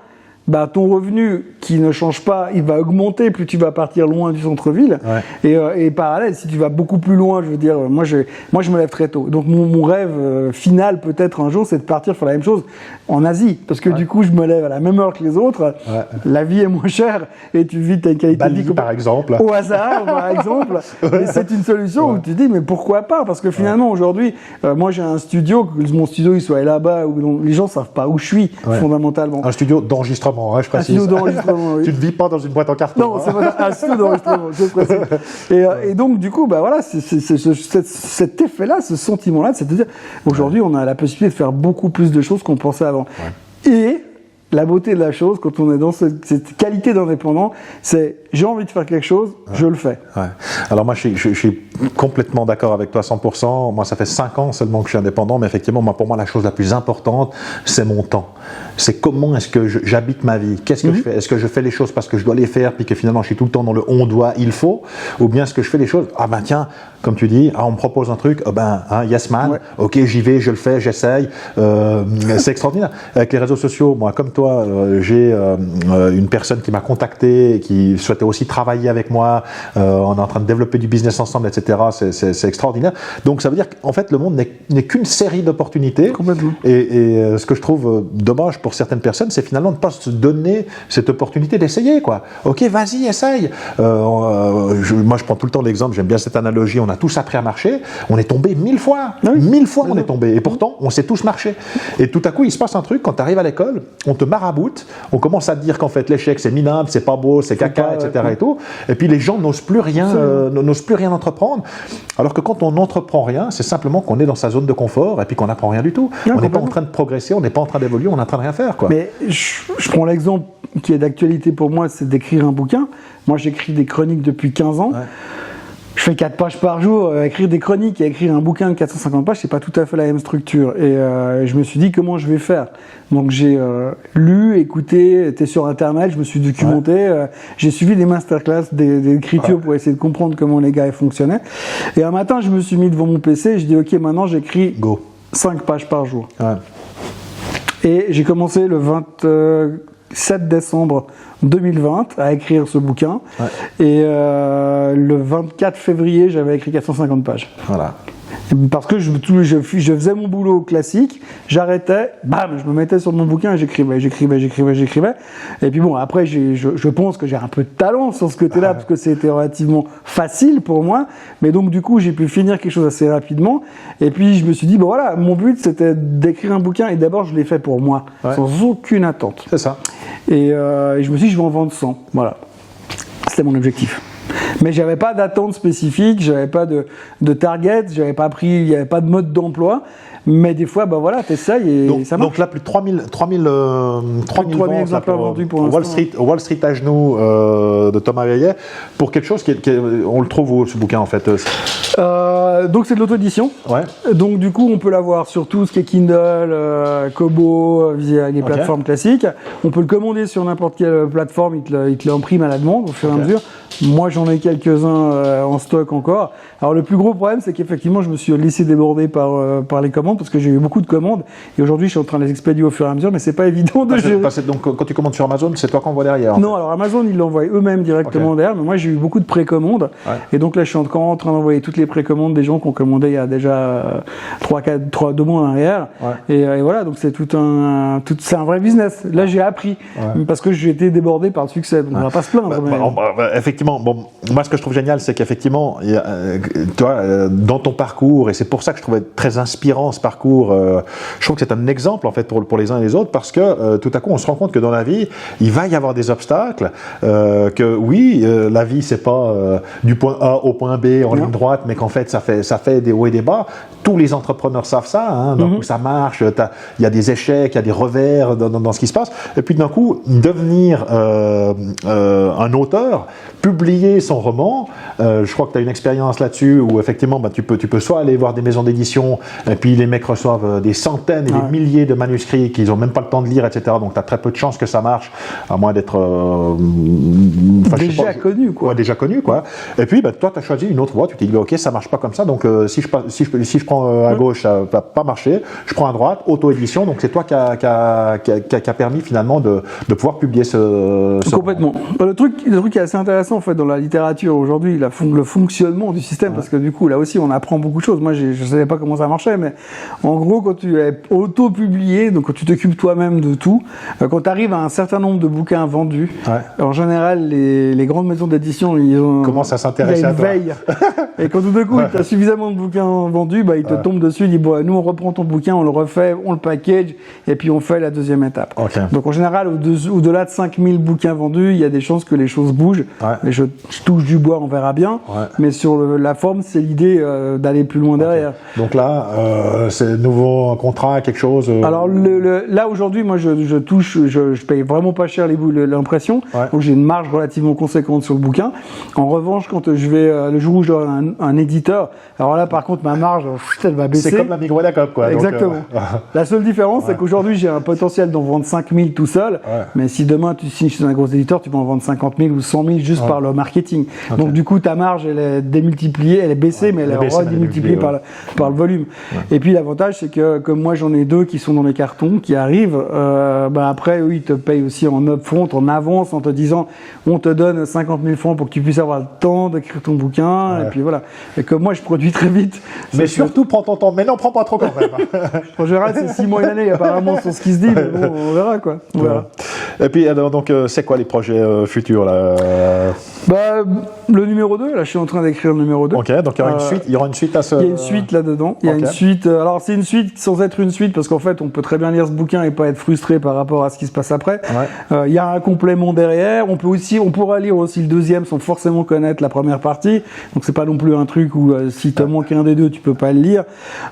ton revenu qui ne change pas, il va augmenter plus tu vas partir loin du centre-ville. Et parallèle, si tu vas beaucoup plus loin, je veux dire, moi je me lève très tôt. Donc mon rêve final peut-être un jour, c'est de partir faire la même chose en Asie, parce que du coup je me lève à la même heure que les autres. La vie est moins chère et tu vis ta qualité de vie par exemple. Au hasard, par exemple. Et c'est une solution où tu dis mais pourquoi pas, parce que finalement aujourd'hui, moi j'ai un studio, que mon studio il soit là-bas où les gens savent pas où je suis fondamentalement. Un studio d'enregistrement. Je précise. Un studio d'enregistrement, oui. Tu ne vis pas dans une boîte en carton. Non, c'est pas un studio d'enregistrement, je précise. Et donc, du coup, c'est cet effet-là, ce sentiment-là, c'est de dire, aujourd'hui, on a la possibilité de faire beaucoup plus de choses qu'on pensait avant. Et la beauté de la chose, quand on est dans cette qualité d'indépendant, c'est j'ai envie de faire quelque chose, je le fais. Alors moi, je suis complètement d'accord avec toi 100%. Moi, ça fait 5 ans seulement que je suis indépendant, mais effectivement, pour moi, la chose la plus importante, c'est mon temps. C'est comment est-ce que j'habite ma vie. Qu'est-ce que je fais? Est-ce que je fais les choses parce que je dois les faire, puis que finalement, je suis tout le temps dans le on doit, il faut, ou bien est-ce que je fais les choses, tiens, comme tu dis, on me propose un truc, yes man, ok, j'y vais, je le fais, j'essaye. C'est extraordinaire. Avec les réseaux sociaux, moi, comme toi, j'ai une personne qui m'a contacté et qui souhaitait aussi travailler avec moi. On est en train de développer du business ensemble, etc. C'est extraordinaire. Donc, ça veut dire qu'en fait, le monde n'est qu'une série d'opportunités. Et ce que je trouve dommage pour certaines personnes, c'est finalement de ne pas se donner cette opportunité d'essayer, quoi. Ok, vas-y, essaye. Moi, je prends tout le temps l'exemple, j'aime bien cette analogie. On a tous appris à marcher, on est tombé 1000 fois. 1000 fois on est tombé. Et pourtant, on sait tous marcher. Et tout à coup, il se passe un truc, quand tu arrives à l'école, on te maraboute, on commence à te dire qu'en fait, l'échec, c'est minable, c'est pas beau, c'est caca, etc. Et tout. Et puis, les gens n'osent plus rien entreprendre. Alors que quand on n'entreprend rien, c'est simplement qu'on est dans sa zone de confort et puis qu'on n'apprend rien du tout. On n'est pas en train de progresser, on n'est pas en train d'évoluer, on est en train de rien faire, quoi. Mais je prends l'exemple qui est d'actualité pour moi, c'est d'écrire un bouquin. Moi, j'écris des chroniques depuis 15 ans. je fais 4 pages par jour, écrire des chroniques et écrire un bouquin de 450 pages, c'est pas tout à fait la même structure. Et je me suis dit comment je vais faire. Donc j'ai lu, écouté, été sur internet, je me suis documenté, j'ai suivi des masterclass d'écriture pour essayer de comprendre comment les gars fonctionnaient. Et un matin, je me suis mis devant mon PC et je dis ok, maintenant j'écris 5 pages par jour. Ouais. Et j'ai commencé le 27 décembre 2020 à écrire ce bouquin. Ouais. Et le 24 février, j'avais écrit 450 pages. Voilà. Parce que je faisais mon boulot classique, j'arrêtais, bam, je me mettais sur mon bouquin et j'écrivais. Et puis bon, après, je pense que j'ai un peu de talent sur ce côté-là, parce que c'était relativement facile pour moi. Mais donc, du coup, j'ai pu finir quelque chose assez rapidement. Et puis, je me suis dit, bon voilà, mon but, c'était d'écrire un bouquin. Et d'abord, je l'ai fait pour moi, sans aucune attente. C'est ça. Et je me suis dit, je vais en vendre 100. Voilà. C'était mon objectif. Mais j'avais pas d'attente spécifique, j'avais pas de target, il n'y avait pas de mode d'emploi. Mais des fois, bah voilà, t'essayes et donc, ça marche. Donc là, plus de 3000 exemplaires vendus pour l'instant. Wall Street à genoux de Thomas Veillet, pour quelque chose on le trouve où, ce bouquin, en fait donc c'est de l'auto-édition. Ouais. Donc du coup, on peut l'avoir sur tout ce qui est Kindle, Kobo, via les plateformes classiques. On peut le commander sur n'importe quelle plateforme, il te l'imprime à la demande au fur et à mesure. Moi, j'en ai quelques-uns en stock encore. Alors le plus gros problème, c'est qu'effectivement, je me suis laissé déborder par les commandes, parce que j'ai eu beaucoup de commandes, et aujourd'hui, je suis en train de les expédier au fur et à mesure, mais c'est pas évident de gérer. Donc quand tu commandes sur Amazon, c'est toi qui envoies derrière? Non, alors Amazon, ils l'envoient eux-mêmes directement derrière, mais moi, j'ai eu beaucoup de précommandes, et donc là, je suis encore en train d'envoyer toutes les précommandes des gens qui ont commandé il y a déjà 2 mois en arrière, et voilà, donc c'est c'est un vrai business. Là, j'ai appris, parce que j'ai été débordé par le succès, donc on va pas se plaindre. Effectivement, bon, moi, ce que je trouve génial, c'est qu'effectivement, toi, dans ton parcours, et c'est pour ça que je trouvais très inspirant ce parcours, je trouve que c'est un exemple en fait pour les uns et les autres, parce que tout à coup on se rend compte que dans la vie il va y avoir des obstacles, que oui, la vie c'est pas du point A au point B en ligne droite, mais qu'en fait ça fait des hauts et des bas. Tous les entrepreneurs savent ça, hein, d'un coup ça marche, il y a des échecs, il y a des revers dans ce qui se passe, et puis d'un coup devenir un auteur, publier son roman, je crois que tu as une expérience là-dessus où effectivement tu peux soit aller voir des maisons d'édition, et puis les mecs reçoivent des centaines et des milliers de manuscrits qu'ils n'ont même pas le temps de lire, etc. Donc tu as très peu de chances que ça marche, à moins d'être connu, quoi. Ouais, déjà connu, quoi. Et puis toi tu as choisi une autre voie, tu t'es dit ok, ça marche pas comme ça, donc si je prends à gauche, ça va pas marcher, je prends à droite, auto-édition, donc c'est toi qui a permis finalement de pouvoir publier ce complètement. Le truc qui est assez intéressant en fait dans la littérature aujourd'hui, le fonctionnement du système, parce que du coup là aussi on apprend beaucoup de choses. Moi je savais pas comment ça marchait, mais en gros quand tu es auto-publié, donc quand tu t'occupes toi-même de tout, quand tu arrives à un certain nombre de bouquins vendus, en général les grandes maisons d'édition commencent à s'intéresser à toi. Veille. Et quand tout d'un coup tu as suffisamment de bouquins vendus, ils te tombent dessus, ils disent bon, nous on reprend ton bouquin, on le refait, on le package et puis on fait la deuxième étape. Donc en général au-delà de 5000 bouquins vendus, il y a des chances que les choses bougent. Et je touche du bois, on verra bien, mais sur la forme c'est l'idée d'aller plus loin derrière. Donc là c'est nouveau contrat, quelque chose Alors là aujourd'hui moi je paye vraiment pas cher l'impression, donc j'ai une marge relativement conséquente sur le bouquin. En revanche quand je vais le jour où j'aurai un éditeur, alors là par contre ma marge elle va baisser. C'est comme la Migros quoi. Exactement. Donc, la seule différence c'est qu'aujourd'hui j'ai un potentiel d'en vendre 5000 tout seul, mais si demain tu signes chez un gros éditeur tu peux en vendre 50 000 ou 100 000 juste par le marketing. Donc du coup ta marge elle est démultipliée, elle est baissée, mais elle est redémultipliée par le volume. Et puis l'avantage c'est que comme moi j'en ai 2 qui sont dans les cartons, qui arrivent, après eux ils te payent aussi en upfront, en avance, en te disant on te donne 50 000 francs pour que tu puisses avoir le temps d'écrire ton bouquin, et puis voilà. Et comme moi je produis très vite. Mais surtout prends ton temps, mais non prends pas trop quand même. En général c'est 6 mois et une année apparemment sur ce qui se dit, mais bon on verra quoi. On verra. Et puis alors donc c'est quoi les projets futurs là le numéro 2, là je suis en train d'écrire le numéro 2. Ok, donc il y aura une suite à ce... Il y a une suite là-dedans. Il y a une suite. Alors c'est une suite sans être une suite, parce qu'en fait on peut très bien lire ce bouquin et pas être frustré par rapport à ce qui se passe après. Il y a un complément derrière. On pourra lire aussi le deuxième sans forcément connaître la première partie. Donc c'est pas non plus un truc où si te manque un des deux tu peux pas le lire.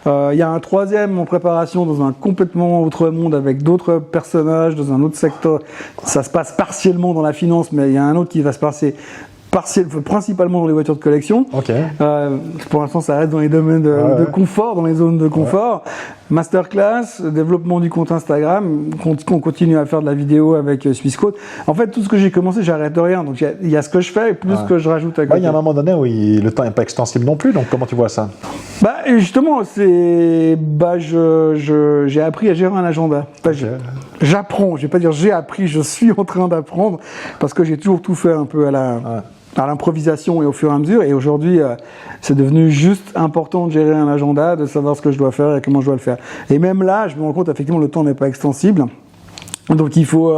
Il y a un troisième en préparation dans un complètement autre monde avec d'autres personnages dans un autre secteur. Ça se passe partiellement dans la finance, mais il y a un autre qui va se passer principalement dans les voitures de collection. Ok. Pour l'instant, ça reste dans les domaines de confort, dans les zones de confort. Masterclass, développement du compte Instagram, qu'on continue à faire de la vidéo avec Swissquote. En fait, tout ce que j'ai commencé, j'arrête rien. Donc, il y a ce que je fais et plus ce que je rajoute à côté. Il y a un moment donné où le temps n'est pas extensible non plus, donc comment tu vois ça? Justement, j'ai appris à gérer un agenda. J'apprends, je vais pas dire j'ai appris, je suis en train d'apprendre parce que j'ai toujours tout fait un peu à l'improvisation et au fur et à mesure. Et aujourd'hui, c'est devenu juste important de gérer un agenda, de savoir ce que je dois faire et comment je dois le faire. Et même là, je me rends compte, effectivement, le temps n'est pas extensible. Donc il faut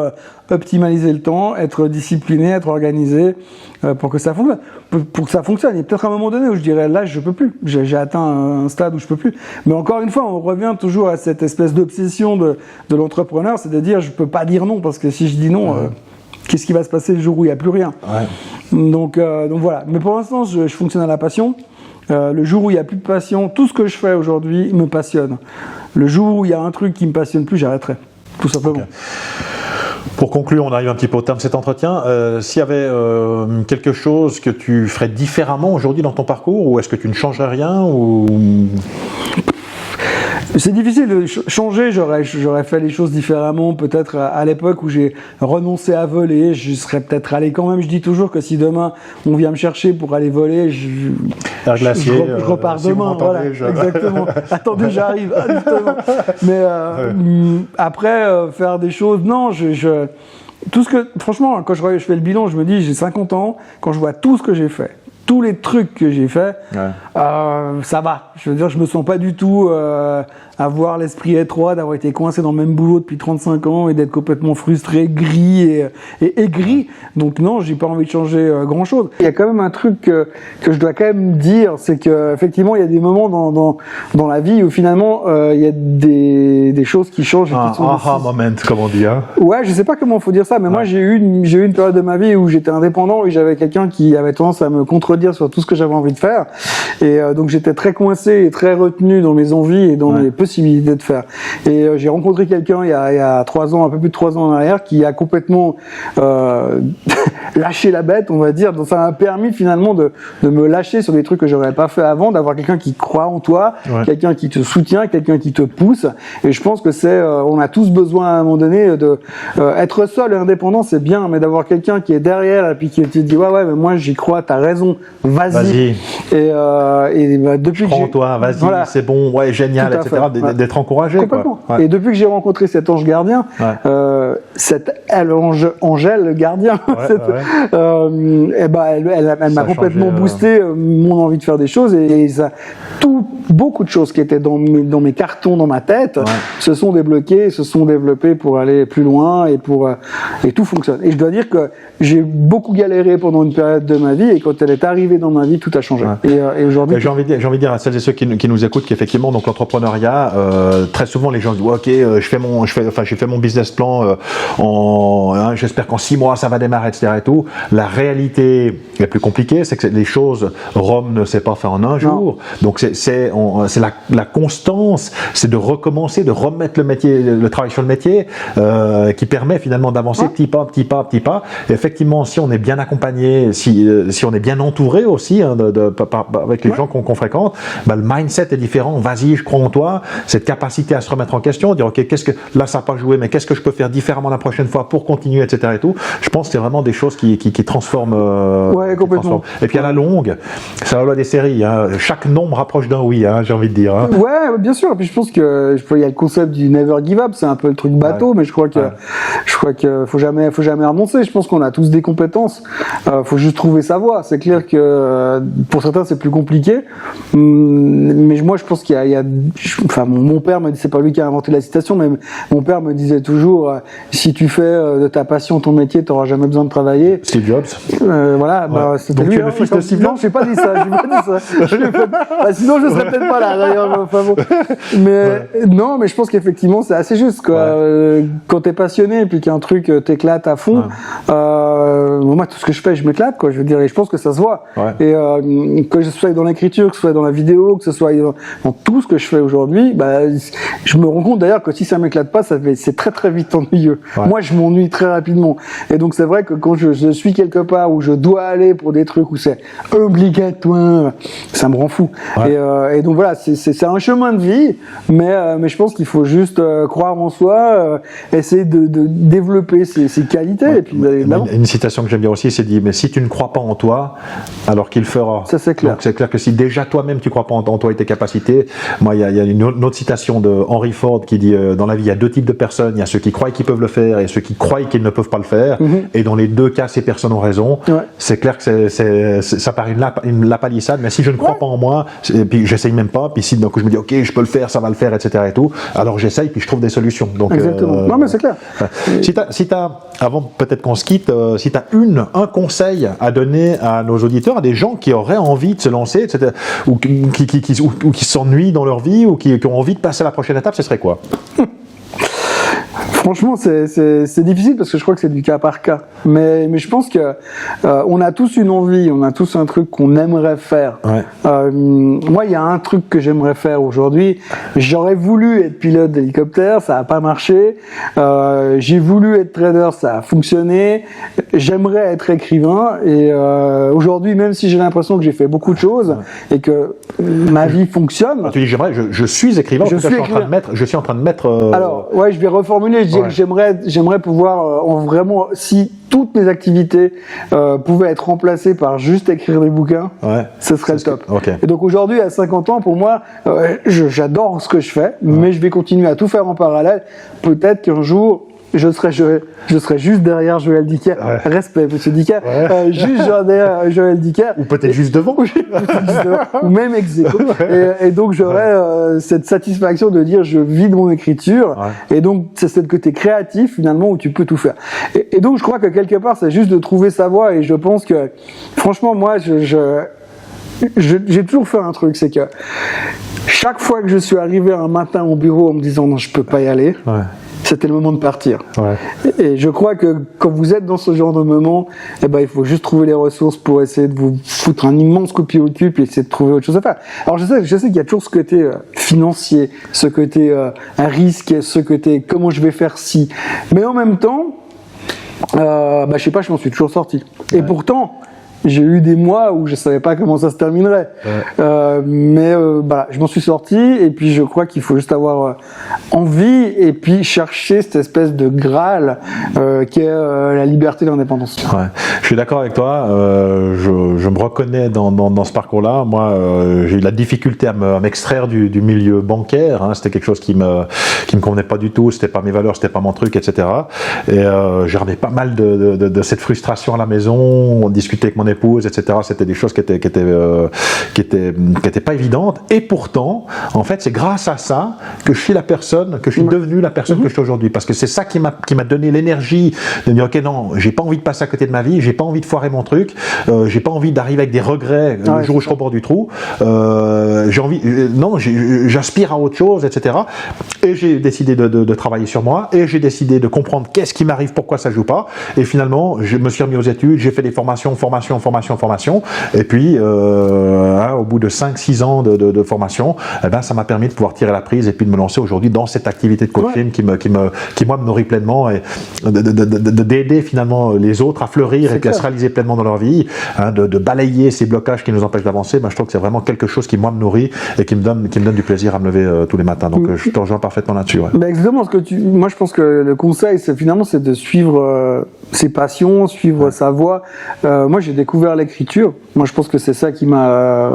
optimaliser le temps, être discipliné, être organisé pour que ça fonctionne. Pour que ça fonctionne. Il y a peut-être un moment donné où je dirais là je peux plus. J'ai atteint un stade où je peux plus. Mais encore une fois, on revient toujours à cette espèce d'obsession de l'entrepreneur, c'est de dire je peux pas dire non parce que si je dis non, qu'est-ce qui va se passer le jour où il y a plus rien? Donc voilà. Mais pour l'instant, je fonctionne à la passion. Le jour où il y a plus de passion, tout ce que je fais aujourd'hui me passionne. Le jour où il y a un truc qui me passionne plus, j'arrêterai. Tout simplement. Okay. Pour conclure, on arrive un petit peu au terme de cet entretien. S'il y avait quelque chose que tu ferais différemment aujourd'hui dans ton parcours, ou est-ce que tu ne changerais rien ou... C'est difficile de changer, j'aurais fait les choses différemment, peut-être à l'époque où j'ai renoncé à voler, je serais peut-être allé quand même, je dis toujours que si demain on vient me chercher pour aller voler, je repars si demain, voilà, exactement. Attendez, j'arrive, justement. Mais après, faire des choses, non, tout ce que, franchement, quand je fais le bilan, je me dis, j'ai 50 ans, quand je vois tout ce que j'ai fait, tous les trucs que j'ai fait, ça va. Je veux dire, je me sens pas du tout avoir l'esprit étroit, d'avoir été coincé dans le même boulot depuis 35 ans et d'être complètement frustré, gris et aigri. Donc non, j'ai pas envie de changer grand chose. Il y a quand même un truc que je dois quand même dire, c'est que effectivement, il y a des moments dans la vie où finalement il y a des choses qui changent. Un aha moment, comme on dit. Hein. Ouais, je sais pas comment faut dire ça, mais moi j'ai eu une période de ma vie où j'étais indépendant et j'avais quelqu'un qui avait tendance à me contredire sur tout ce que j'avais envie de faire. Et donc j'étais très coincé et très retenu dans mes envies et dans mes possibilités de faire. Et j'ai rencontré quelqu'un il y a 3 ans, un peu plus de 3 ans en arrière, qui a complètement lâché la bête, on va dire. Donc ça m'a permis finalement de me lâcher sur des trucs que j'aurais pas fait avant, d'avoir quelqu'un qui croit en toi, quelqu'un qui te soutient, quelqu'un qui te pousse. Et je pense que on a tous besoin à un moment donné de être seul et indépendant, c'est bien, mais d'avoir quelqu'un qui est derrière et puis qui te dit ouais mais moi j'y crois, t'as raison, vas-y. Et depuis je crois en toi, vas-y, voilà. C'est bon, ouais, génial, etc. D'être encouragé. Complètement. Quoi. Ouais. Et depuis que j'ai rencontré cet ange gardien, cette Angèle gardien, elle m'a complètement boosté mon envie de faire des choses et ça, beaucoup de choses qui étaient dans mes cartons, dans ma tête, se sont débloquées, se sont développées pour aller plus loin et tout fonctionne. Et je dois dire que j'ai beaucoup galéré pendant une période de ma vie et quand elle est arrivée dans ma vie, tout a changé. Et aujourd'hui, j'ai envie de dire à celles et ceux qui nous écoutent qu'effectivement, donc l'entrepreneuriat, très souvent les gens disent ok, j'ai fait mon business plan, j'espère qu'en 6 mois ça va démarrer, etc. et tout. La réalité la plus compliquée, c'est que les choses, Rome ne s'est pas fait en un jour. Donc c'est la constance, c'est de recommencer, de remettre le travail sur le métier, qui permet finalement d'avancer petit pas. Et effectivement, si on est bien accompagné, si on est bien entouré aussi avec les gens qu'on fréquente, le mindset est différent. Vas-y, je crois en toi. Cette capacité à se remettre en question, dire ok, là ça n'a pas joué, mais qu'est-ce que je peux faire différemment la prochaine fois pour continuer, etc. et tout. Je pense que c'est vraiment des choses qui transforment. Complètement. Et puis à la longue, c'est la loi des séries. Chaque nombre rapproche d'un oui, j'ai envie de dire. Ouais, bien sûr. Et puis je pense que il y a le concept du never give up. C'est un peu le truc bateau, mais je crois que faut jamais renoncer. Je pense qu'on a tous des compétences. Faut juste trouver sa voie. C'est clair que pour certains c'est plus compliqué. Mais moi je pense qu'il y a mon père me dit, c'est pas lui qui a inventé la citation, mais mon père me disait toujours si tu fais de ta passion ton métier, t'auras jamais besoin de travailler. Steve Jobs. Voilà. C'était donc lui. Tu es le fils de Steve Jobs. Non, j'ai pas dit ça. Sinon je serais peut-être peut-être pas là d'ailleurs. Enfin, bon. Mais non, mais je pense qu'effectivement c'est assez juste quoi. Quand t'es passionné et puis qu'un truc t'éclate à fond, moi tout ce que je fais, je m'éclate quoi. Je veux dire, et je pense que ça se voit. Et que ce soit dans l'écriture, que ce soit dans la vidéo, que ce soit dans tout ce que je fais aujourd'hui, bah, je me rends compte d'ailleurs que si ça m'éclate pas, c'est très très vite ennuyeux. Moi, je m'ennuie très rapidement. Et donc c'est vrai que quand je suis quelque part où je dois aller pour des trucs où c'est obligatoire, ça me rend fou. Et donc voilà, c'est un chemin de vie, mais je pense qu'il faut juste croire en soi, essayer de développer ses qualités et puis d'aller de l'avant. Une citation que j'aime bien aussi, c'est dit, mais si tu ne crois pas en toi, alors qu'il fera. Ça c'est clair. Donc c'est clair que si déjà toi-même tu crois pas en toi et tes capacités, moi il y a une autre citation de Henry Ford qui dit dans la vie il y a deux types de personnes, il y a ceux qui croient qu'ils peuvent le faire et ceux qui croient qu'ils ne peuvent pas le faire, et dans les deux cas ces personnes ont raison. C'est clair que ça paraît une lapalissade, mais si je ne crois pas en moi, et puis j'essaye même pas, puis si d'un coup je me dis ok je peux le faire, ça va le faire, etc. et tout, alors j'essaye puis je trouve des solutions. Donc, exactement. Non mais c'est clair. Si t'as, avant peut-être qu'on se quitte, si tu as un conseil à donner à nos auditeurs, à des gens qui auraient envie de se lancer, etc., ou qui s'ennuient dans leur vie, ou qui ont envie de passer à la prochaine étape, ce serait quoi? Franchement, c'est difficile parce que je crois que c'est du cas par cas. Mais je pense que on a tous une envie, on a tous un truc qu'on aimerait faire. Moi, il y a un truc que j'aimerais faire aujourd'hui. J'aurais voulu être pilote d'hélicoptère, ça n'a pas marché. J'ai voulu être trader, ça a fonctionné. J'aimerais être écrivain. Et aujourd'hui, même si j'ai l'impression que j'ai fait beaucoup de choses et que ma vie fonctionne. Tu dis j'aimerais, je suis écrivain. Je suis en train de mettre. Alors, ouais, je vais reformuler. Je dis que j'aimerais pouvoir vraiment, si toutes mes activités pouvaient être remplacées par juste écrire des bouquins, ce serait le top. Et donc aujourd'hui, à 50 ans, pour moi, j'adore ce que je fais, mais je vais continuer à tout faire en parallèle. Peut-être qu'un jour, je serai juste derrière Joël Dicker. Respect, monsieur Dicker. Juste derrière Joël Dicker. Ou peut-être juste devant. Ou même ex aequo. Et donc, j'aurai cette satisfaction de dire je vis de mon écriture. Et donc, c'est ce côté créatif, finalement, où tu peux tout faire. Et donc, je crois que quelque part, c'est juste de trouver sa voie. Et je pense que, franchement, moi, j'ai toujours fait un truc, c'est que chaque fois que je suis arrivé un matin au bureau en me disant non, je peux pas y aller, c'était le moment de partir. Et je crois que quand vous êtes dans ce genre de moment, il faut juste trouver les ressources pour essayer de vous foutre un immense coup de pied au cul et essayer de trouver autre chose à faire. Alors je sais qu'il y a toujours ce côté financier, ce côté un risque, ce côté comment je vais faire si. Mais en même temps, je sais pas, je m'en suis toujours sorti. Et pourtant, j'ai eu des mois où je savais pas comment ça se terminerait. Mais je m'en suis sorti et puis je crois qu'il faut juste avoir envie et puis chercher cette espèce de Graal qui est la liberté et l'indépendance. Je suis d'accord avec toi. Je me reconnais dans ce parcours-là. Moi, j'ai eu la difficulté à m'extraire du milieu bancaire. C'était quelque chose qui me convenait pas du tout. C'était pas mes valeurs, c'était pas mon truc, etc. Et j'ai remis pas mal de cette frustration à la maison. On discutait avec mon épouse, etc. C'était des choses qui étaient pas évidentes. Et pourtant, en fait, c'est grâce à ça que je suis devenu la personne que je suis aujourd'hui. Parce que c'est ça qui m'a donné l'énergie de me dire, ok, non, j'ai pas envie de passer à côté de ma vie, j'ai pas envie de foirer mon truc, j'ai pas envie d'arriver avec des regrets le jour où je serai au bord du trou. J'aspire à autre chose, etc. Et j'ai décidé de travailler sur moi, et j'ai décidé de comprendre qu'est-ce qui m'arrive, pourquoi ça joue pas. Et finalement, je me suis remis aux études, j'ai fait des formations, et puis au bout de 5-6 ans de formation, ça m'a permis de pouvoir tirer la prise et puis de me lancer aujourd'hui dans cette activité de coaching qui moi me nourrit pleinement, et d'aider finalement les autres à fleurir et puis à se réaliser pleinement dans leur vie, de balayer ces blocages qui nous empêchent d'avancer. Je trouve que c'est vraiment quelque chose qui moi me nourrit et qui me donne du plaisir à me lever tous les matins. Donc je te rejoins parfaitement là-dessus. Exactement ce que moi je pense que le conseil c'est de suivre ses passions, suivre sa voie. Moi j'ai découvert l'écriture. Moi je pense que c'est ça qui m'a.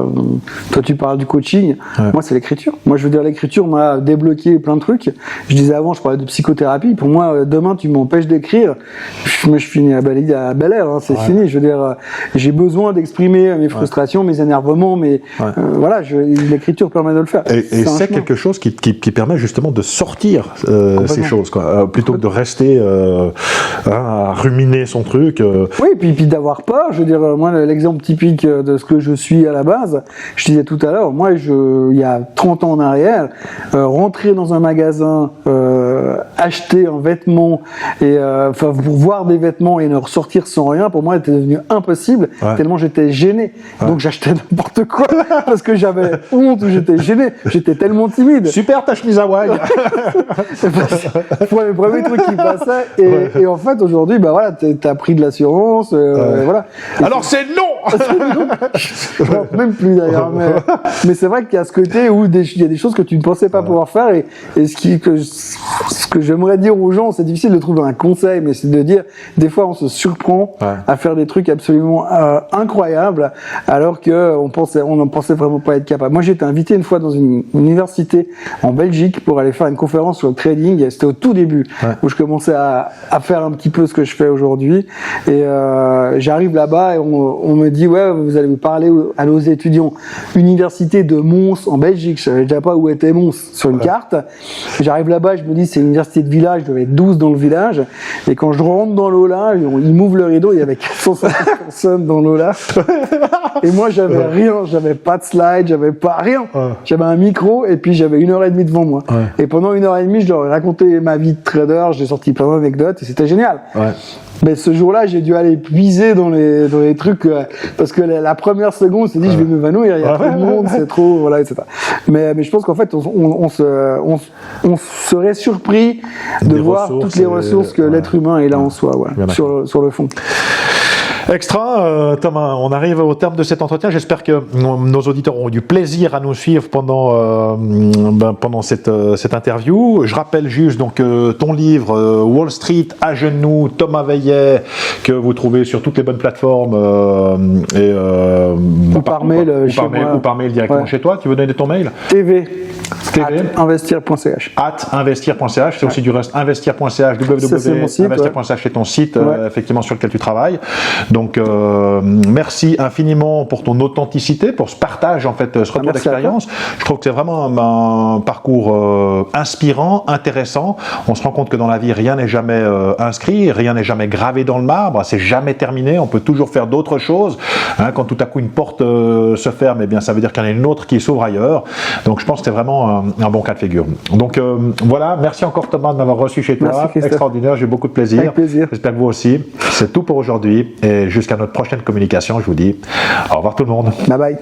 Toi tu parles du coaching. Moi c'est l'écriture. Moi je veux dire l'écriture m'a débloqué plein de trucs. Je disais avant je parlais de psychothérapie. Pour moi demain tu m'empêches d'écrire, je finis à Bel Air. C'est fini. Je veux dire j'ai besoin d'exprimer mes frustrations, mes énervements, mais l'écriture permet de le faire. Et c'est quelque chose qui permet justement de sortir ces choses, plutôt que de rester à ruminer son truc. Oui, puis d'avoir peur. Je veux dire, moi, l'exemple typique de ce que je suis à la base, je disais tout à l'heure, moi, il y a 30 ans en arrière, rentrer dans un magasin, acheter un vêtement, et pour voir des vêtements et ne ressortir sans rien, pour moi, était devenu impossible, tellement j'étais gêné. Donc, j'achetais n'importe quoi, parce que j'avais honte ou j'étais gêné. J'étais tellement timide. Super ta chemise Hawaï. Pour les premiers trucs qui passaient. Et en fait, aujourd'hui, bah voilà, t'as pris de l'assurance, voilà. Et alors c'est non. non, même plus d'ailleurs. Mais c'est vrai qu'il y a ce côté où il y a des choses que tu ne pensais pas pouvoir faire. Et ce que j'aimerais dire aux gens, c'est difficile de trouver un conseil, mais c'est de dire, des fois, on se surprend à faire des trucs absolument incroyables, alors que on n'en pensait vraiment pas être capable. Moi, j'ai été invité une fois dans une université en Belgique pour aller faire une conférence sur le trading. C'était au tout début où je commençais à faire un petit peu ce que je fais aujourd'hui. Et j'arrive là-bas et on me dit vous allez parler à nos étudiants. Université de Mons en Belgique. Je savais déjà pas où était Mons sur une carte. J'arrive là-bas, je me dis c'est une université de village. Je devais être 12 dans le village. Et quand je rentre dans l'aula, ils m'ouvrent le rideau. Il y avait 450 personnes dans l'aula. Et moi j'avais rien, j'avais pas de slide, j'avais pas rien. J'avais un micro et puis j'avais 1h30 devant moi. Et pendant 1h30, je leur ai raconté ma vie de trader, j'ai sorti plein d'anecdotes et c'était génial. Mais ce jour-là, j'ai dû aller puiser dans les trucs parce que la première seconde, c'est dit je vais m'évanouir, il y a trop de monde, c'est trop, voilà, etc. Mais je pense qu'en fait, on serait surpris de voir toutes les ressources que l'être humain est là en soi, sur le fond. Extra, Thomas, on arrive au terme de cet entretien. J'espère que nos auditeurs ont eu du plaisir à nous suivre pendant cette interview. Je rappelle juste donc ton livre Wall Street à genoux, Thomas Veillet, que vous trouvez sur toutes les bonnes plateformes ou par mail ou par mail directement chez toi. Tu veux donner ton mail? investir.ch. @investir.ch. C'est aussi du reste investir.ch, www.investir.ch, c'est ton site effectivement sur lequel tu travailles. Donc merci infiniment pour ton authenticité, pour ce partage en fait, ce retour d'expérience. Je trouve que c'est vraiment un parcours inspirant, intéressant. On se rend compte que dans la vie rien n'est jamais inscrit, rien n'est jamais gravé dans le marbre, c'est jamais terminé. On peut toujours faire d'autres choses. Quand tout à coup une porte se ferme, eh bien ça veut dire qu'il y en a une autre qui s'ouvre ailleurs. Donc je pense que c'est vraiment un bon cas de figure. Donc voilà, merci encore Thomas de m'avoir reçu chez toi. Merci, extraordinaire, j'ai eu beaucoup de plaisir. Avec plaisir. J'espère que vous aussi. C'est tout pour aujourd'hui et jusqu'à notre prochaine communication, je vous dis au revoir tout le monde. Bye bye.